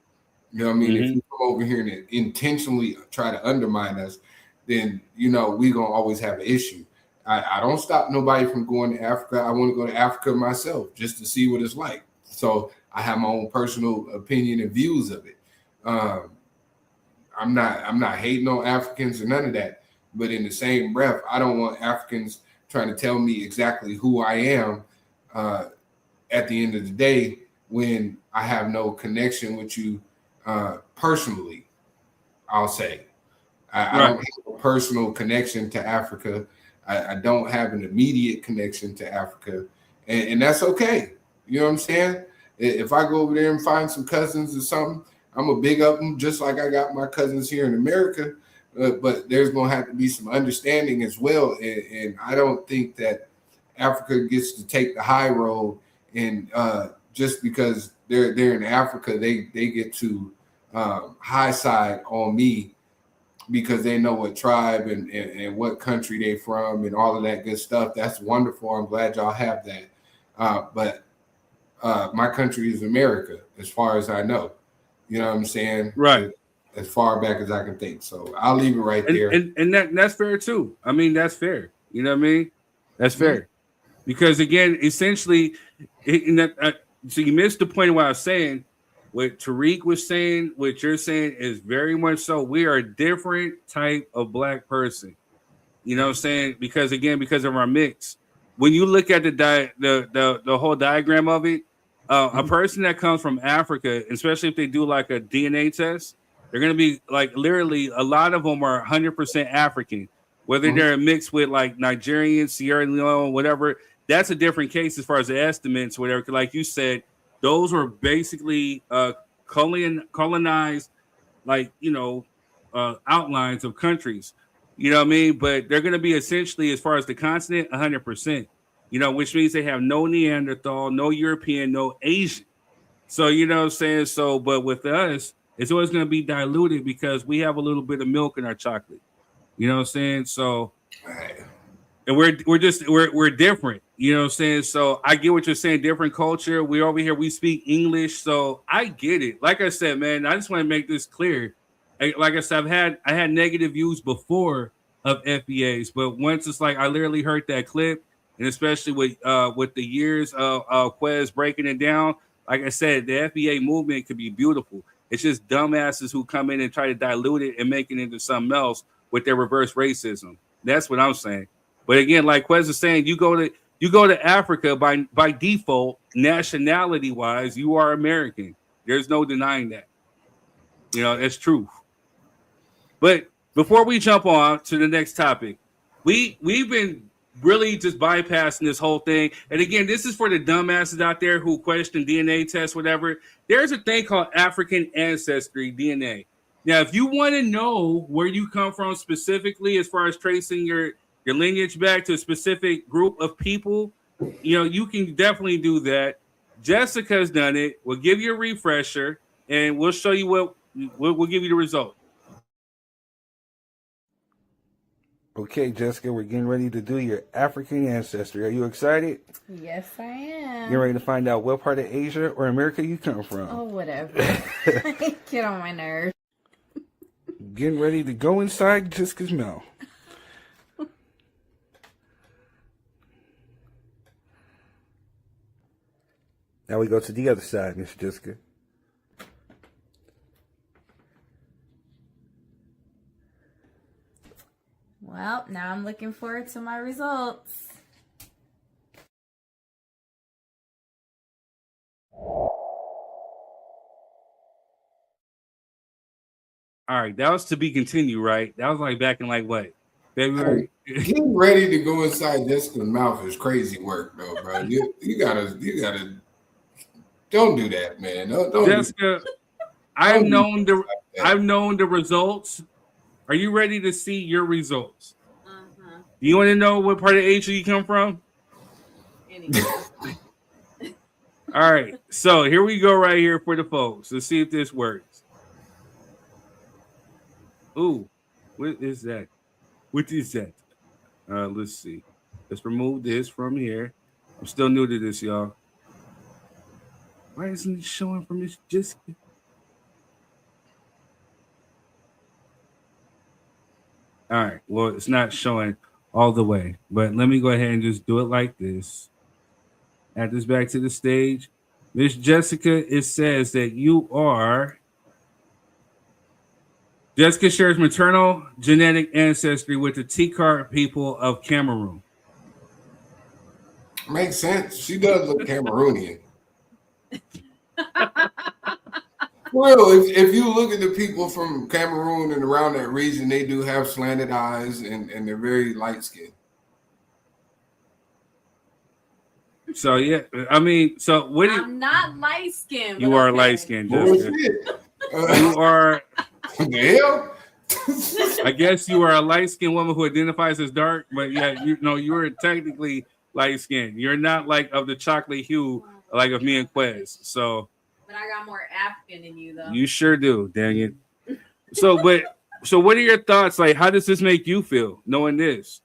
You know what I mean? If you come over here and intentionally try to undermine us, then, you know, we're going to always have an issue. I don't stop nobody from going to Africa. I want to go to Africa myself just to see what it's like. So I have my own personal opinion and views of it. I'm not hating on Africans or none of that. But in the same breath, I don't want Africans trying to tell me exactly who I am at the end of the day when I have no connection with you personally, I'll say. I don't have a personal connection to Africa. I don't have an immediate connection to Africa. And that's okay. You know what I'm saying? If I go over there and find some cousins or something, I'm going to big up them just like I got my cousins here in America. But there's going to have to be some understanding as well. And I don't think that Africa gets to take the high road. And just because they're in Africa, they get to high side on me because they know what tribe and what country they from and all of that good stuff. That's wonderful. I'm glad y'all have that. But my country is America, as far as I know. You know what I'm saying? Right. As far back as I can think. So I'll leave it right there. And that's fair too. I mean, that's fair. You know what I mean? That's fair. Because again, essentially, so you missed the point of what I was saying. What Tariq was saying, what you're saying is very much so. We are a different type of black person. You know what I'm saying? Because again, because of our mix. When you look at the whole diagram of it, a person that comes from Africa, especially if they do like a DNA test, they're going to be like literally a lot of them are 100% African, whether they're mixed with like Nigerian, Sierra Leone, whatever. That's a different case as far as the estimates, whatever. Like you said, those were basically colonized, like, you know, outlines of countries. You know what I mean? But they're going to be essentially, as far as the continent, 100%. You know, which means they have no Neanderthal, no European, no Asian. So, you know what I'm saying? So, but with us, it's always going to be diluted because we have a little bit of milk in our chocolate. You know what I'm saying? So, and we're different. You know what I'm saying? So I get what you're saying. Different culture. We over here, we speak English. So I get it. Like I said, man, I just want to make this clear. Like I said, I had negative views before of FBAs, but once it's like I literally heard that clip, and especially with the years of Quez breaking it down, like I said, the FBA movement could be beautiful. It's just dumbasses who come in and try to dilute it and make it into something else with their reverse racism. That's what I'm saying. But again, like Quez is saying, you go to Africa by default, nationality wise, you are American. There's no denying that. You know, that's true. But before we jump on to the next topic, we've been really just bypassing this whole thing. And again, this is for the dumbasses out there who question DNA tests, whatever. There's a thing called African ancestry DNA. Now, if you want to know where you come from specifically, as far as tracing your lineage back to a specific group of people, you can definitely do that. Jessica's done it. We'll give you a refresher, and we'll show you we'll give you the result. Okay, Jessica, we're getting ready to do your African ancestry. Are you excited? Yes, I am. You're ready to find out what part of Asia or America you come from. Oh, whatever. Get on my nerves. Getting ready to go inside Jessica's mouth. Now we go to the other side, Miss Jessica. Well, now I'm looking forward to my results. All right, that was to be continued, right? That was like back in what? February? Getting ready to go inside Jessica's mouth is crazy work, though, bro. You gotta don't do that, man. Don't Jessica, I've known the results. Are you ready to see your results? Uh-huh. Do you want to know what part of Asia you come from? All right, so here we go right here for the folks. Let's see if this works. Ooh, what is that? What is that? Let's see. Let's remove this from here. I'm still new to this, y'all. Why isn't it showing from this Jessica? All right, well, it's not showing all the way, but let me go ahead and just do it like this. Add this back to the stage. Miss Jessica, it says that you are... Jessica shares maternal genetic ancestry with the Tikar people of Cameroon. Makes sense. She does look Cameroonian. Well, if you look at the people from Cameroon and around that region, they do have slanted eyes and they're very light skinned. So yeah, I mean, so what? I'm not light skinned. You are light skinned, Jessica. You are. What the hell? I guess you are a light skinned woman who identifies as dark, but yeah, you are technically light skinned. You're not like of the chocolate hue like of me and Quez. So. But I got more African than you, though. You sure do, dang it. So what are your thoughts? Like, how does this make you feel knowing this?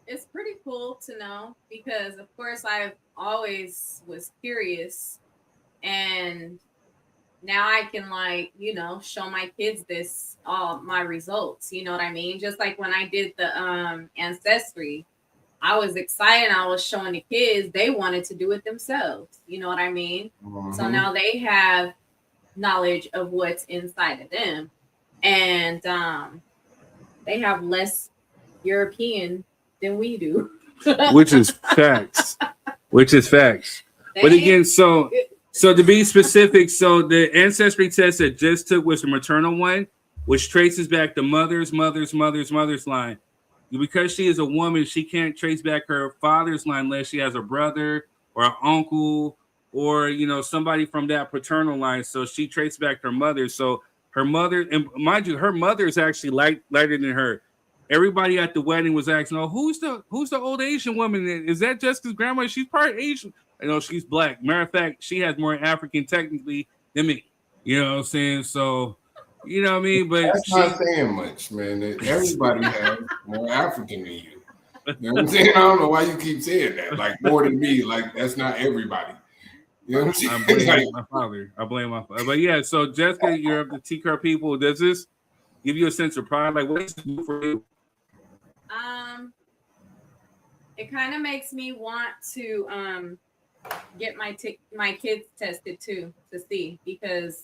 It's pretty cool to know because, of course, I always was curious, and now I can show my kids all my results. You know what I mean? Just like when I did the ancestry. I was excited. I was showing the kids. They wanted to do it themselves. You know what I mean? Mm-hmm. So now they have knowledge of what's inside of them. And they have less European than we do. Which is facts. But again, so to be specific, so the ancestry test that just took was the maternal one, which traces back the mother's line. Because she is a woman, she can't trace back her father's line unless she has a brother or an uncle or, somebody from that paternal line. So she traced back her mother. So her mother, and mind you, her mother is actually lighter than her. Everybody at the wedding was asking, "Oh, who's the old Asian woman? Is that Jessica's grandma? She's part Asian." I know she's black. Matter of fact, she has more African technically than me. You know what I'm saying? So. You know what I mean? But that's not saying much, man. Everybody has more African than you. You know what I'm saying? I don't know why you keep saying that. Like more than me. Like that's not everybody. You know what I'm saying? I blame my father. But yeah, so Jessica, you're of the Tikar people. Does this give you a sense of pride? Like what does it do for you? It kind of makes me want to get my kids tested too to see because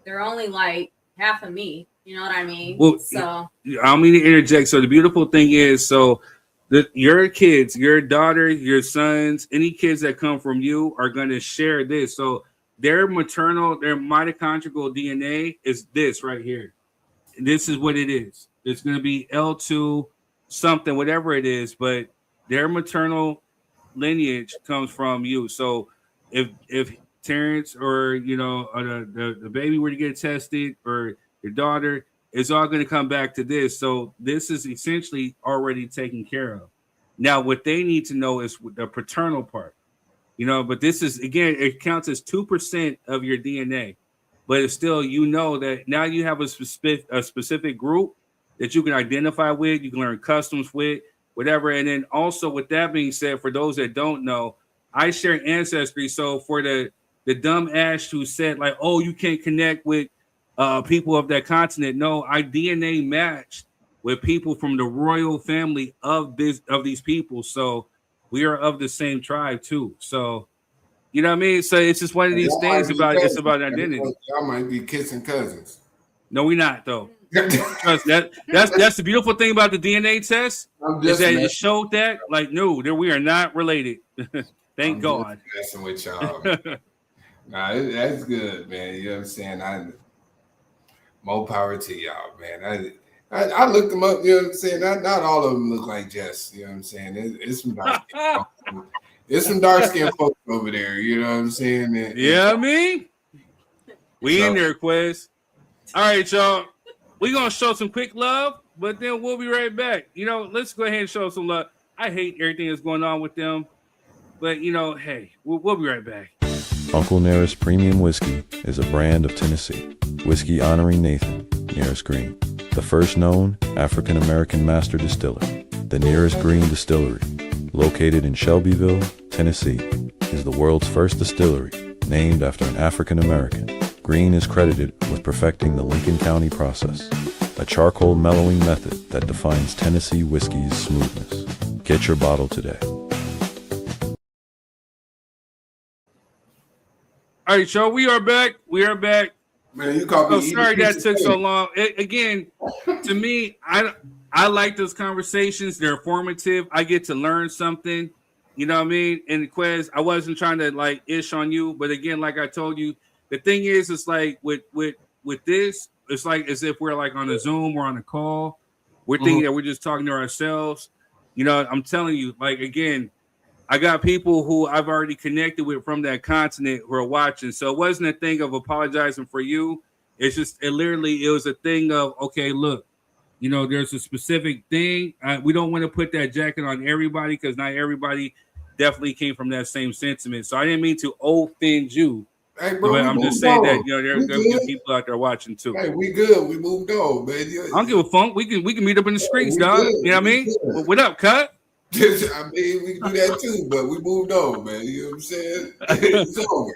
they're only like half of me, you know what I mean? Well, so I don't mean to interject. So the beautiful thing is, so your kids, your daughter, your sons, any kids that come from you are going to share this. So their mitochondrial DNA is this right here. This is what it is. It's going to be L2 something, whatever it is, but their maternal lineage comes from you. So if Terrence or the baby were to get tested, or your daughter, it's all going to come back to this. So this is essentially already taken care of. Now, what they need to know is the paternal part, but this is, again, it counts as 2% of your DNA, but it's still, that now you have a specific group that you can identify with, you can learn customs with, whatever. And then also, with that being said, for those that don't know, I share ancestry. So for the dumb ass who said like, oh, you can't connect with people of that continent. No, I DNA matched with people from the royal family of these people. So we are of the same tribe too. So you know what I mean? So it's just one of these things about identity. Y'all might be kissing cousins. No, we're not though. Trust that's the beautiful thing about the DNA test is that it showed that like no, we are not related. Thank God. Messing with y'all. Nah, that's good, man. You know what I'm saying? More power to y'all, man. I looked them up. You know what I'm saying? Not all of them look like Jess. You know what I'm saying? It's some dark skin folks. It's some dark skinned folks over there. You know what I'm saying? I mean, we in there, Quez. All right, y'all. We're gonna show some quick love, but then we'll be right back. Let's go ahead and show some love. I hate everything that's going on with them, but hey, we'll be right back. Uncle Nearest Premium Whiskey is a brand of Tennessee. Whiskey honoring Nathan, Nearest Green, the first known African-American master distiller. The Nearest Green Distillery, located in Shelbyville, Tennessee, is the world's first distillery named after an African-American. Green is credited with perfecting the Lincoln County process, a charcoal mellowing method that defines Tennessee whiskey's smoothness. Get your bottle today. All right, y'all, we are back. Man, you caught me. Sorry that took so long. Again, to me, I like those conversations. They're informative. I get to learn something. You know what I mean? And Quez, I wasn't trying to like ish on you, but again, like I told you, the thing is, it's like with this, it's like as if we're like on a Zoom or on a call. We're thinking that we're just talking to ourselves. I'm telling you, like, again, I got people who I've already connected with from that continent who are watching. So it wasn't a thing of apologizing for you. It's just, it was a thing of, okay, look, there's a specific thing. We don't want to put that jacket on everybody because not everybody definitely came from that same sentiment. So I didn't mean to offend you. Hey, bro, but I'm just saying that there's people out there watching too. Hey, we good. We moved on, man. I don't give a funk. We can meet up in the streets, dog. Good. You know what I mean? What up, cut? I mean, we can do that too, but we moved on, man. You know what I'm saying? It's over.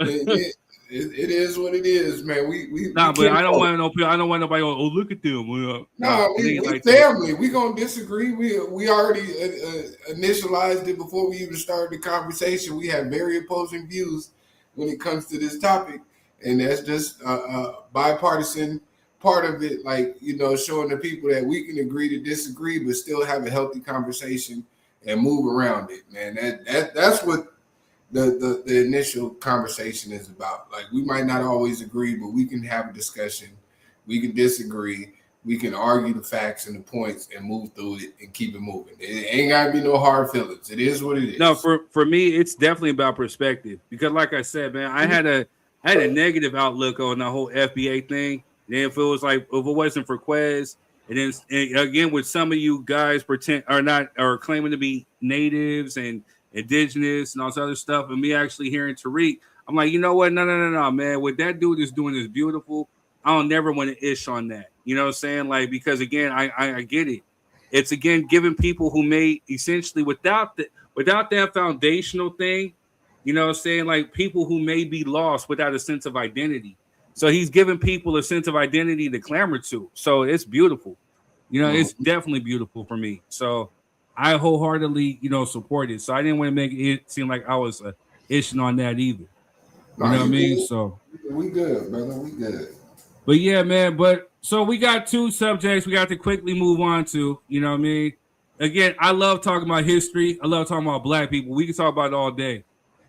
It is what it is, man. But I don't want nobody. Oh, look at them. We like family. We gonna disagree. We already initialized it before we even started the conversation. We have very opposing views when it comes to this topic, and that's just a bipartisan part of it, like, showing the people that we can agree to disagree but still have a healthy conversation and move around it, man. That's what the initial conversation is about. Like, we might not always agree, but we can have a discussion, we can disagree, we can argue the facts and the points and move through it and keep it moving. It ain't gotta be no hard feelings. It is what it is. No, for me, it's definitely about perspective, because like I said, man, I had a negative outlook on the whole FBA thing. And if it wasn't for Quez, and then again with some of you guys are claiming to be natives and indigenous and all this other stuff, and me actually hearing Tariq, I'm like, you know what? No, man. What that dude is doing is beautiful. I don't never want to ish on that. You know what I'm saying? Like, because again, I get it. It's again giving people who may essentially without that foundational thing, you know what I'm saying? Like people who may be lost without a sense of identity. So he's giving people a sense of identity to clamor to. So it's beautiful. It's definitely beautiful for me. So I wholeheartedly, support it. So I didn't want to make it seem like I was ishing on that either. You know what I mean? Good. So we good, brother. We good. But yeah, man. But so we got two subjects we got to quickly move on to. You know what I mean? Again, I love talking about history. I love talking about Black people. We can talk about it all day.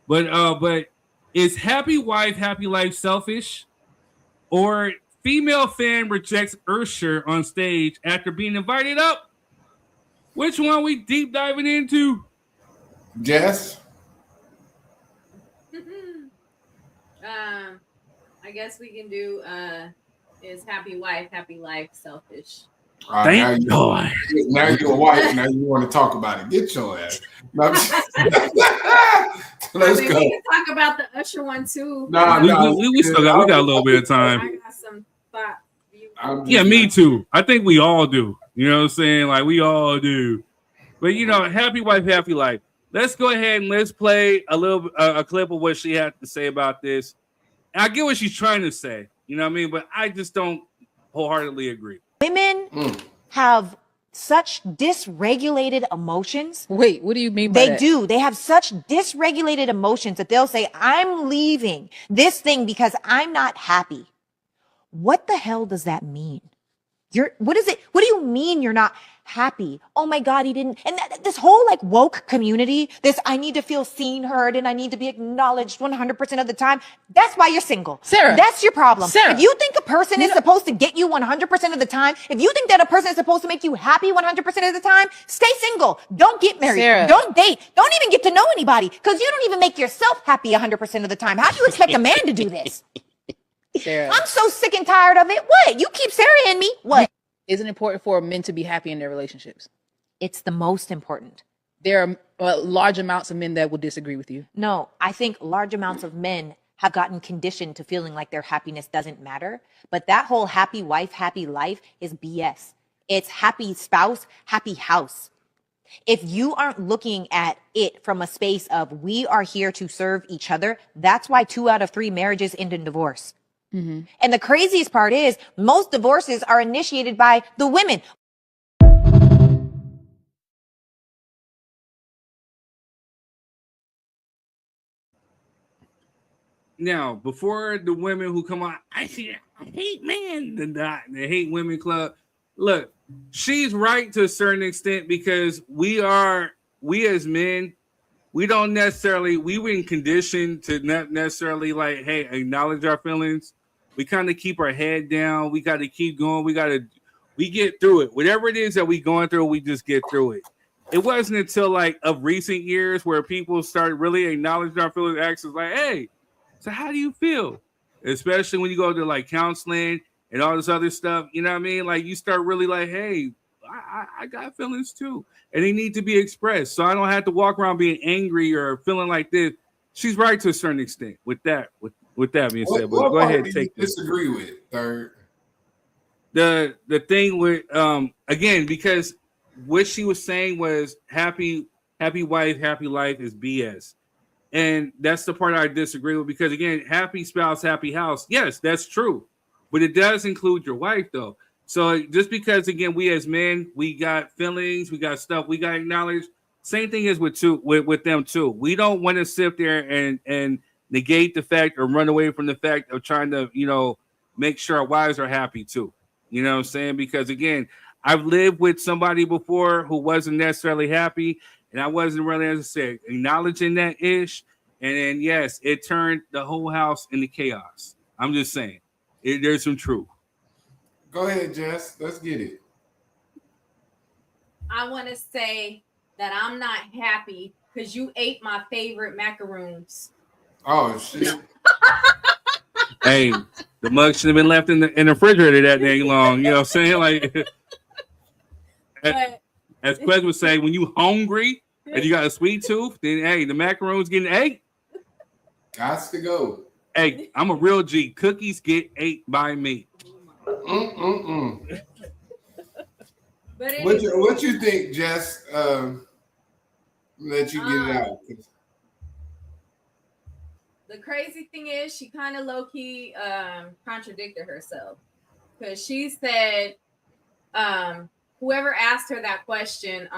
But is happy wife, happy life selfish? Or female fan rejects Usher on stage after being invited up Which one we deep diving into? Jess? I guess we can do is happy wife, happy life, selfish. Thank God. Now you're a wife. Now you want to talk about it. Get your ass. Let's We go. can talk about the Usher one too. We still got a little bit of time. I got some thoughts. Yeah, me too. I think we all do. You know what I'm saying? Like we all do. But you know, happy wife, happy life. Let's go ahead and let's play a clip of what she had to say about this. And I get what she's trying to say. You know what I mean? But I just don't wholeheartedly agree. Women have such dysregulated emotions. Wait, what do you mean by that? They do. They have such dysregulated emotions that they'll say, I'm leaving this thing because I'm not happy. What the hell does that mean? What is it? What do you mean you're not happy? Oh my God, he didn't. And this whole like woke community, this I need to feel seen, heard, and I need to be acknowledged 100% of the time. That's why you're single. Sarah. That's your problem. Sarah. If you think a person is supposed to get you 100% of the time, if you think that a person is supposed to make you happy 100% of the time, stay single. Don't get married. Sarah. Don't date. Don't even get to know anybody because you don't even make yourself happy 100% of the time. How do you expect a man to do this? Sarah. I'm so sick and tired of it. What? You keep Sarah and me. What? Isn't it important for men to be happy in their relationships? It's the most important. There are large amounts of men that will disagree with you. No, I think large amounts of men have gotten conditioned to feeling like their happiness doesn't matter. But that whole happy wife, happy life is BS. It's happy spouse, happy house. If you aren't looking at it from a space of we are here to serve each other, that's why 2 out of 3 marriages end in divorce. Mm-hmm. And the craziest part is most divorces are initiated by the women. Now, before the women who come on, I hate men, the hate women club. Look, she's right to a certain extent because we as men, we weren't conditioned to not necessarily like, hey, acknowledge our feelings. We kind of keep our head down. We got to keep going. We get through it. Whatever it is that we going through, we just get through it. It wasn't until like of recent years where people started really acknowledging our feelings, actions like, hey, so how do you feel? Especially when you go to like counseling and all this other stuff, you know what I mean? Like you start really like, hey, I got feelings too. And they need to be expressed. So I don't have to walk around being angry or feeling like this. She's right to a certain extent with that being said. But go ahead and take this. Disagree with third. The thing with again, because what she was saying was happy wife, happy life is BS. And that's the part I disagree with because again, happy spouse, happy house. Yes, that's true. But it does include your wife though. So just because again, we as men, we got feelings, we got stuff, we got acknowledged. Same thing is with them too. We don't want to sit there and negate the fact or run away from the fact of trying to, make sure our wives are happy too. You know what I'm saying? Because again, I've lived with somebody before who wasn't necessarily happy, and I wasn't really, as I said, acknowledging that ish. And then yes, it turned the whole house into chaos. I'm just saying, there's some truth. Go ahead, Jess. Let's get it. I want to say that I'm not happy because you ate my favorite macaroons. Oh shit! Hey, the mug should have been left in the refrigerator that dang long. You know what I'm saying? Like, as Quez would say, when you hungry and you got a sweet tooth, then hey, the macaroons getting ate. Got to go. Hey, I'm a real G. Cookies get ate by me. But anyway, what you think, Jess? Let you get it out. The crazy thing is, she kind of low key contradicted herself because she said, whoever asked her that question,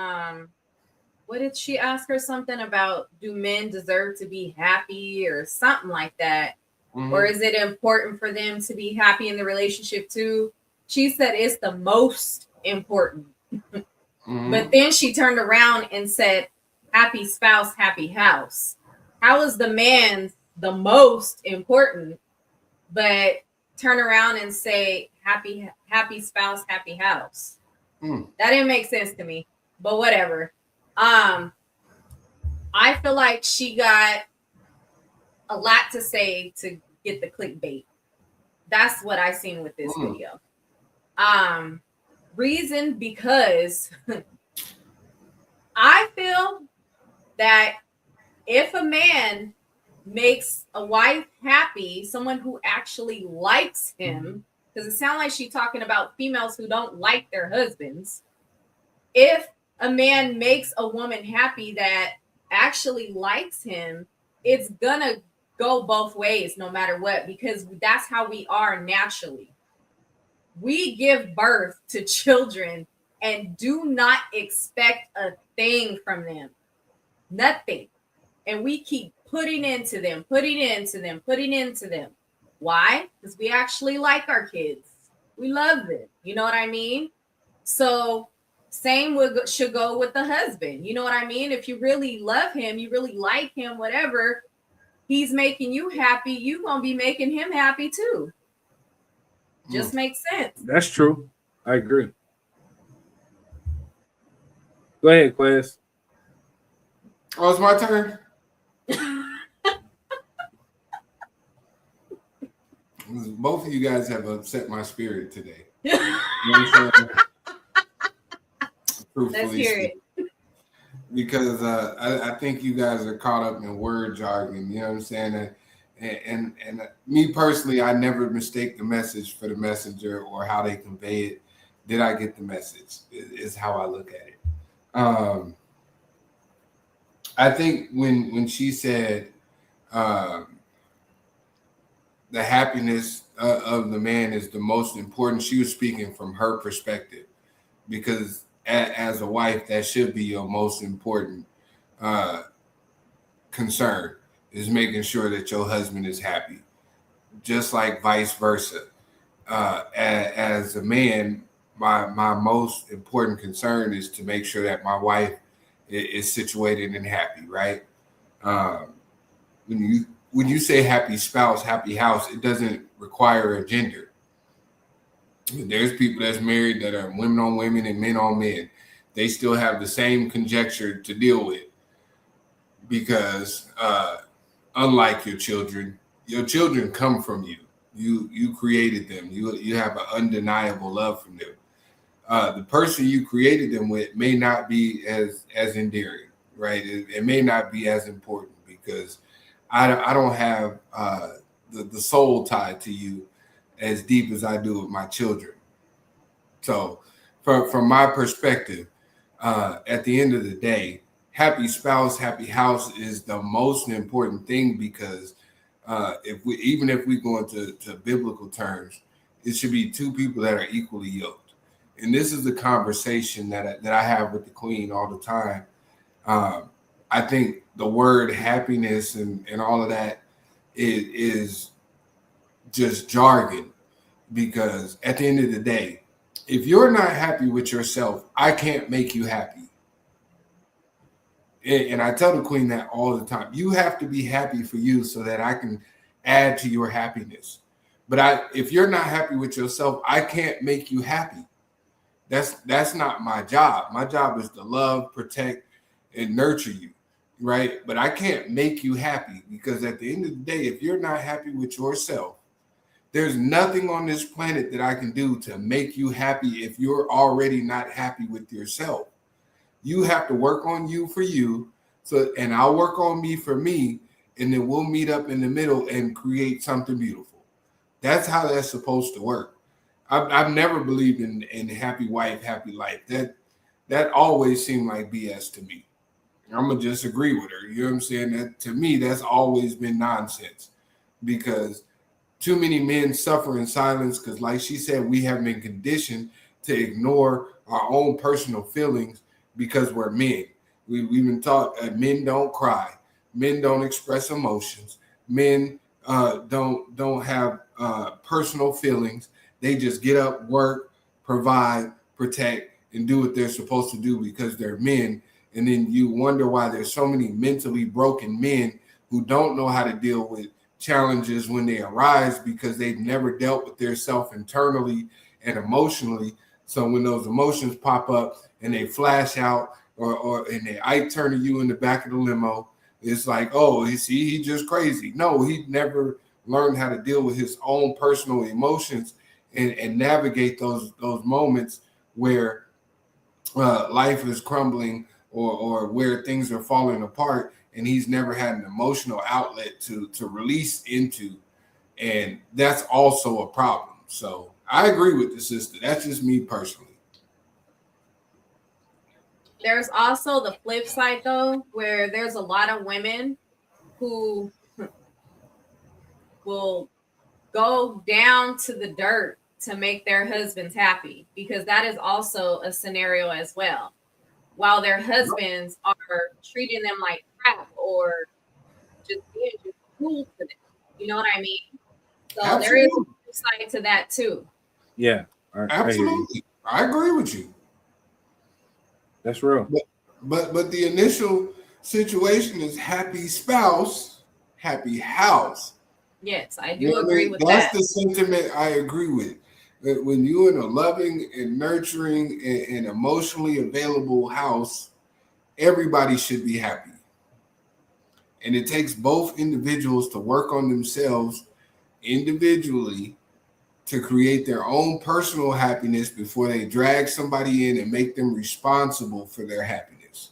what did she ask her? Something about do men deserve to be happy or something like that? Mm-hmm. Or is it important for them to be happy in the relationship too? She said it's the most important. Mm-hmm. But then she turned around and said, happy spouse, happy house. How is the man the most important, but turn around and say happy spouse, happy house? That didn't make sense to me. but whatever. I feel like she got a lot to say to get the clickbait. That's what I seen with this video. Reason because I feel that if a man makes a wife happy, someone who actually likes him, because it sounds like she's talking about females who don't like their husbands. If a man makes a woman happy that actually likes him, it's gonna go both ways no matter what, because that's how we are naturally. We give birth to children and do not expect a thing from them. Nothing. And we keep putting into them. Why? Because we actually like our kids. We love them. You know what I mean? So same should go with the husband. You know what I mean? If you really love him, you really like him, whatever, he's making you happy, you're going to be making him happy too. Just makes sense. That's true. I agree. Go ahead, Quest. Oh, it's my turn. Both of you guys have upset my spirit today. You know what I'm saying? Let's hear it. Because I think you guys are caught up in word jargon. You know what I'm saying? And me personally, I never mistake the message for the messenger or how they convey it. Did I get the message? Is how I look at it. I think when she said the happiness of the man is the most important, she was speaking from her perspective, because as a wife, that should be your most important concern, is making sure that your husband is happy, just like vice versa. As a man, my most important concern is to make sure that my wife is situated and happy, right? When you say happy spouse, happy house, it doesn't require a gender. There's people that's married that are women on women and men on men. They still have the same conjecture to deal with, because unlike your children come from you. You created them. You have an undeniable love from them. The person you created them with may not be as endearing, right? It may not be as important, because I don't have the soul tied to you as deep as I do with my children. So from my perspective, at the end of the day, happy spouse, happy house is the most important thing, because if we go into biblical terms, it should be two people that are equally yoked. And this is the conversation that I have with the queen all the time. I think the word happiness and all of that is just jargon, because at the end of the day, if you're not happy with yourself, I can't make you happy. And I tell the queen that all the time. You have to be happy for you so that I can add to your happiness. But if you're not happy with yourself, I can't make you happy. That's not my job. My job is to love, protect, and nurture you, right? But I can't make you happy, because at the end of the day, if you're not happy with yourself, there's nothing on this planet that I can do to make you happy if you're already not happy with yourself. You have to work on you for you, and I'll work on me for me, and then we'll meet up in the middle and create something beautiful. That's how that's supposed to work. I've never believed in happy wife, happy life. That always seemed like BS to me. I'm gonna just agree with her. You know what I'm saying? That to me, that's always been nonsense, because too many men suffer in silence, because like she said, we have been conditioned to ignore our own personal feelings because we're men. We've been taught men don't cry, men don't express emotions, men don't have personal feelings. They just get up, work, provide, protect, and do what they're supposed to do because they're men. And then you wonder why there's so many mentally broken men who don't know how to deal with challenges when they arise, because they've never dealt with their self internally and emotionally. So when those emotions pop up and they flash out, or and they Ike Turner you in the back of the limo. It's like, oh, he just crazy. No, he never learned how to deal with his own personal emotions and navigate those moments where life is crumbling or where things are falling apart, and he's never had an emotional outlet to release into, and that's also a problem. So I agree with the sister. That's just me personally. There's also the flip side, though, where there's a lot of women who will go down to the dirt to make their husbands happy, because that is also a scenario as well. While their husbands are treating them like crap or just being just cruel to them. You know what I mean? So Absolutely. There is a flip side to that too. Yeah. Absolutely. I agree with you. That's real. But the initial situation is happy spouse, happy house. Yes, I do agree with That's that. the sentiment I agree with. That when you're in a loving and nurturing and emotionally available house, everybody should be happy. And it takes both individuals to work on themselves individually to create their own personal happiness before they drag somebody in and make them responsible for their happiness.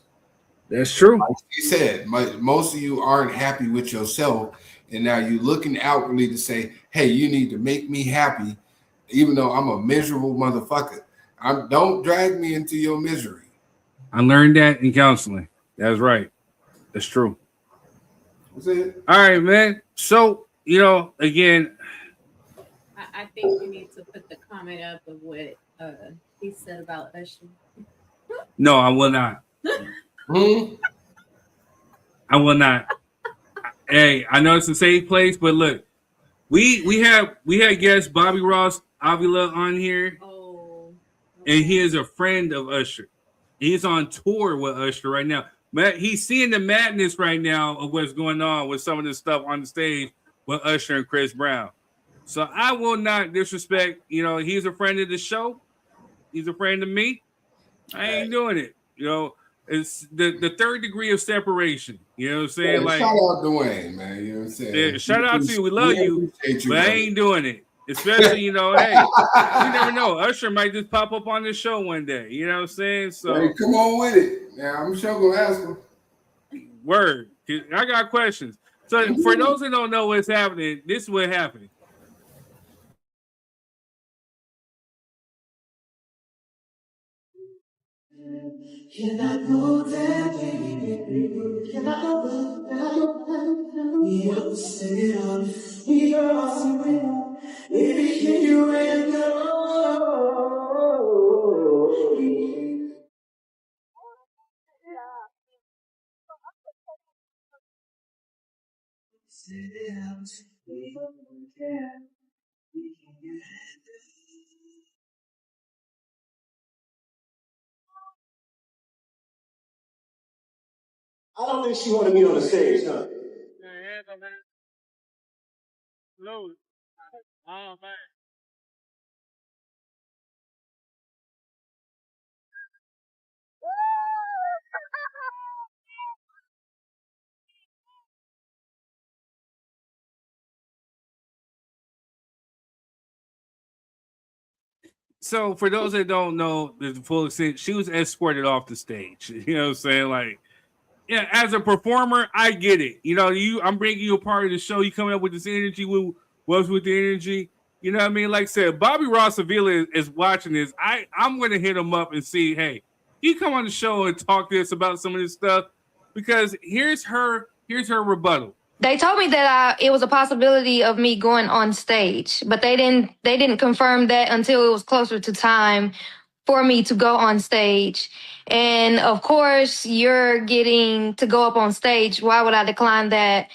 That's true. Like you said, most of you aren't happy with yourself, and now you're looking outwardly to say, hey, you need to make me happy, even though I'm a miserable motherfucker. Don't drag me into your misery. I learned that in counseling. That's right. That's true. That's it. All right, man. So, again, I think you need to put the comment up of what he said about Usher. no, I will not. I will not. Hey, I know it's a safe place, but look, we had guest Bobby Ross Avila on here, and he is a friend of Usher. He's on tour with Usher right now. He's seeing the madness right now of what's going on with some of this stuff on the stage with Usher and Chris Brown. So I will not disrespect. He's a friend of the show. He's a friend of me. I ain't doing it. It's the third degree of separation. You know what I'm saying? Shout out Dwayne, man. You know what I'm saying? Yeah, shout out to you. We love you, but bro. I ain't doing it. Especially, hey, you never know. Usher might just pop up on this show one day. You know what I'm saying? So hey, come on with it. Yeah, I'm sure gonna ask him. Word. I got questions. So for those that don't know what's happening, this is what happened. Can I go there, baby? Can I go there? You sing it on. You're awesome. Baby, can you end I don't think she wanted me on the stage, huh? Oh, man. So for those that don't know the full extent, she was escorted off the stage. You know what I'm saying? Like, yeah, as a performer, I get it. I'm bringing you a part of the show. You coming up with this energy. What's with the energy? You know what I mean? Like I said, Bobby Ross Avila is watching this. I'm going to hit him up and see, hey, you come on the show and talk to us about some of this stuff, because here's her rebuttal. They told me that it was a possibility of me going on stage, but they didn't confirm that until it was closer to time for me to go on stage. And of course, you're getting to go up on stage. Why would I decline that?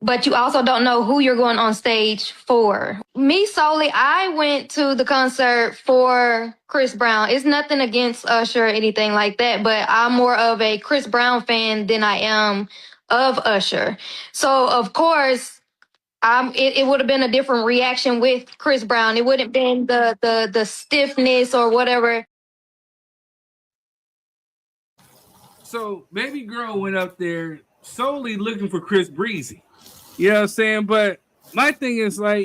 But you also don't know who you're going on stage for. Me solely, I went to the concert for Chris Brown. It's nothing against Usher or anything like that, but I'm more of a Chris Brown fan than I am of Usher. So, of course, it would have been a different reaction with Chris Brown. It wouldn't been the stiffness or whatever. So baby girl went up there solely looking for Chris Breezy. You know what I'm saying? But my thing is like,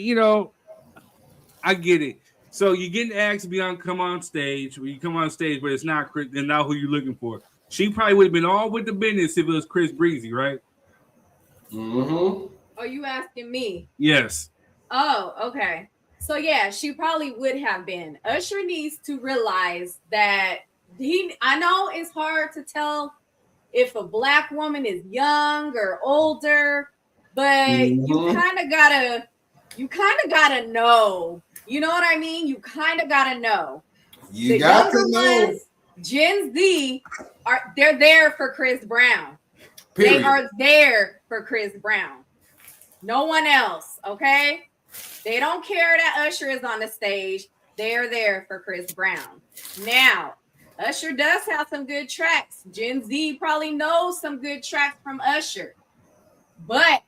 I get it. So you're getting asked to come on stage. When you come on stage, but it's not Chris, and now who you looking for? She probably would have been all with the business if it was Chris Breezy, right? Mm-hmm. Are you asking me? Yes. Oh, okay. So yeah, she probably would have been. Usher needs to realize that I know it's hard to tell if a black woman is young or older, but you kind of gotta know. You know what I mean? You kind of gotta know. You got to know. Gen Z they're there for Chris Brown. Period. They are there for Chris Brown. No one else, okay? They don't care that Usher is on the stage. They're there for Chris Brown. Now, Usher does have some good tracks. Gen Z probably knows some good tracks from Usher. But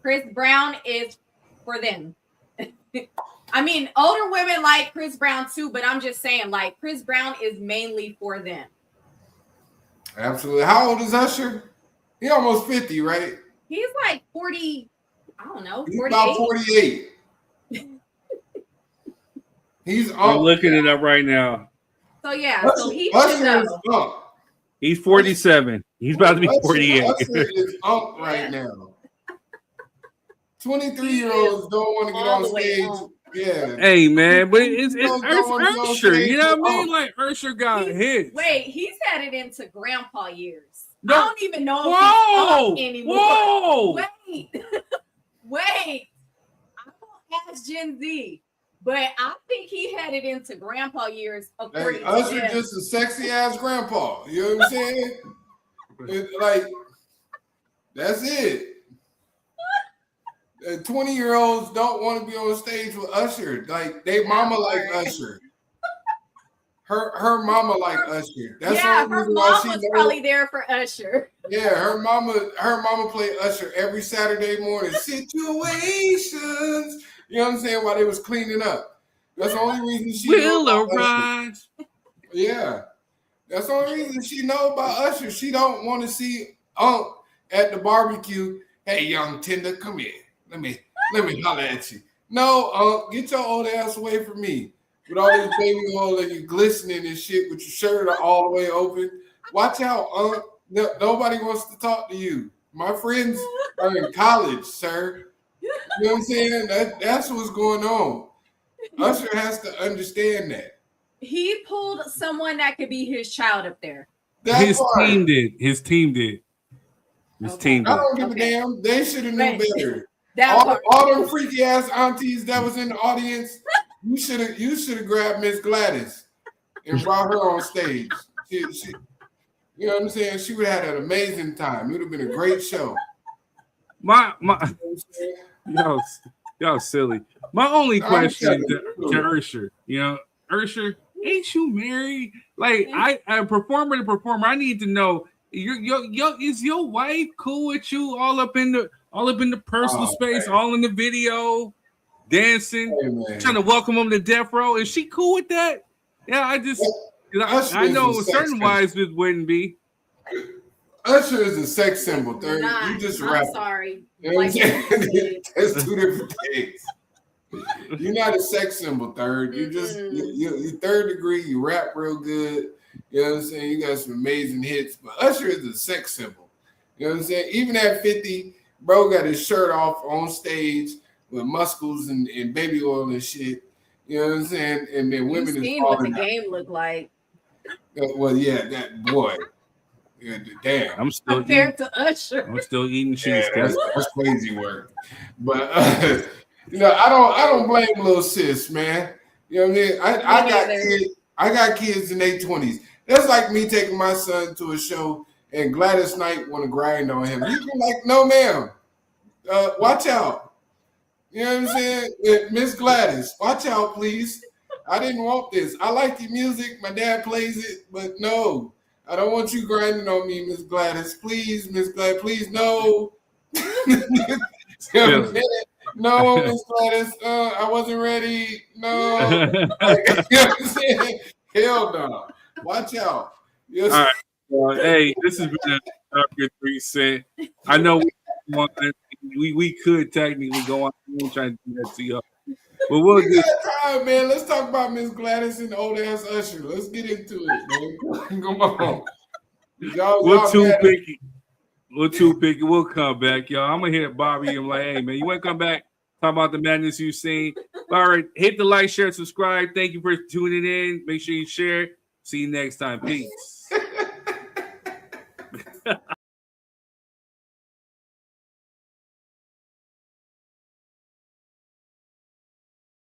Chris Brown is for them. I mean, older women like Chris Brown too, but I'm just saying, like, Chris Brown is mainly for them. Absolutely. How old is Usher? He almost 50, right? He's like 40, I don't know, 48. He's about 48. He's I'm looking it up right now. So yeah, Usher, so he Usher should is know. up. He's 47. He's about to be 48. Usher is up right now. 23-year-olds don't want to get on stage. Yeah. Hey man, but it's Usher. You know what I mean? Like Usher got hits. Wait, he's headed into grandpa years. No. I don't even know if Whoa! he's up anymore. Whoa! Wait. I won't ask Gen Z, but I think he headed into grandpa years. Hey, Usher just a sexy ass grandpa. You know what I'm saying? Like, that's it. 20-year-olds don't want to be on stage with Usher. Like, they mama like Usher. Her mama like Usher. That's her mom was probably there for Usher. Yeah, her mama played Usher every Saturday morning. Situations. You know what I'm saying? While they was cleaning up. That's the only reason she will arise. Yeah. That's the only reason she know about Usher. She don't want to see Unc at the barbecue. Hey, young Tinder, come here. Let me holler at you. No, get your old ass away from me. With all this baby oil and you glistening and shit with your shirt all the way open. Watch out, nobody wants to talk to you. My friends are in college, sir. You know what I'm saying? That's what's going on. Usher has to understand that. He pulled someone that could be his child up there. His team did. His team did. I don't give a damn. They should have knew better. All them freaky ass aunties that was in the audience, you should have grabbed Miss Gladys and brought her on stage. She, you know what I'm saying? She would have had an amazing time. It would have been a great show. Y'all silly. My only question to Usher, Usher, ain't you married? Like a performer to performer, I need to know. Is your wife cool with you? All up in the personal space, all in the video, dancing, trying to welcome him to death row. Is she cool with that? Yeah, I know certain wives just wouldn't be. Usher is a sex symbol. Third, you just rap. I'm sorry. You know what I'm saying? That's two different things. You're not a sex symbol, Third. You just you third degree. You rap real good. You know what I'm saying? You got some amazing hits, but Usher is a sex symbol. You know what I'm saying? Even at 50, bro got his shirt off on stage with muscles and baby oil and shit. You know what I'm saying? And then women You've is seen what the falling out. game looked like. Well, yeah, that boy. Yeah, damn. I'm still compared to Usher. I'm still eating cheese. Yeah, that's crazy work. But I don't blame little sis, man. You know what I mean? I got kids in their 20s. That's like me taking my son to a show and Gladys Knight want to grind on him. You be like, no, ma'am. Watch out. You know what I'm saying? Miss Gladys, watch out, please. I didn't want this. I like your music. My dad plays it, but no. I don't want you grinding on me, Miss Gladys. Please, Miss Gladys, please, no. No, Miss Gladys, I wasn't ready. No. You know what I'm saying? Hell no. Watch out. All right. Hey, this has been a good 3 cent. I know we could technically go on and try to do that to y'all. But we'll We get got time, man. Let's talk about Miss Gladys and old ass Usher. Let's get into it, man. Come on. we're too picky. We're too picky. We'll come back, y'all. I'm gonna hit Bobby. I'm like, hey man, you wanna come back? Talk about the madness you've seen. All right, hit the like, share, subscribe. Thank you for tuning in. Make sure you share. See you next time. Peace.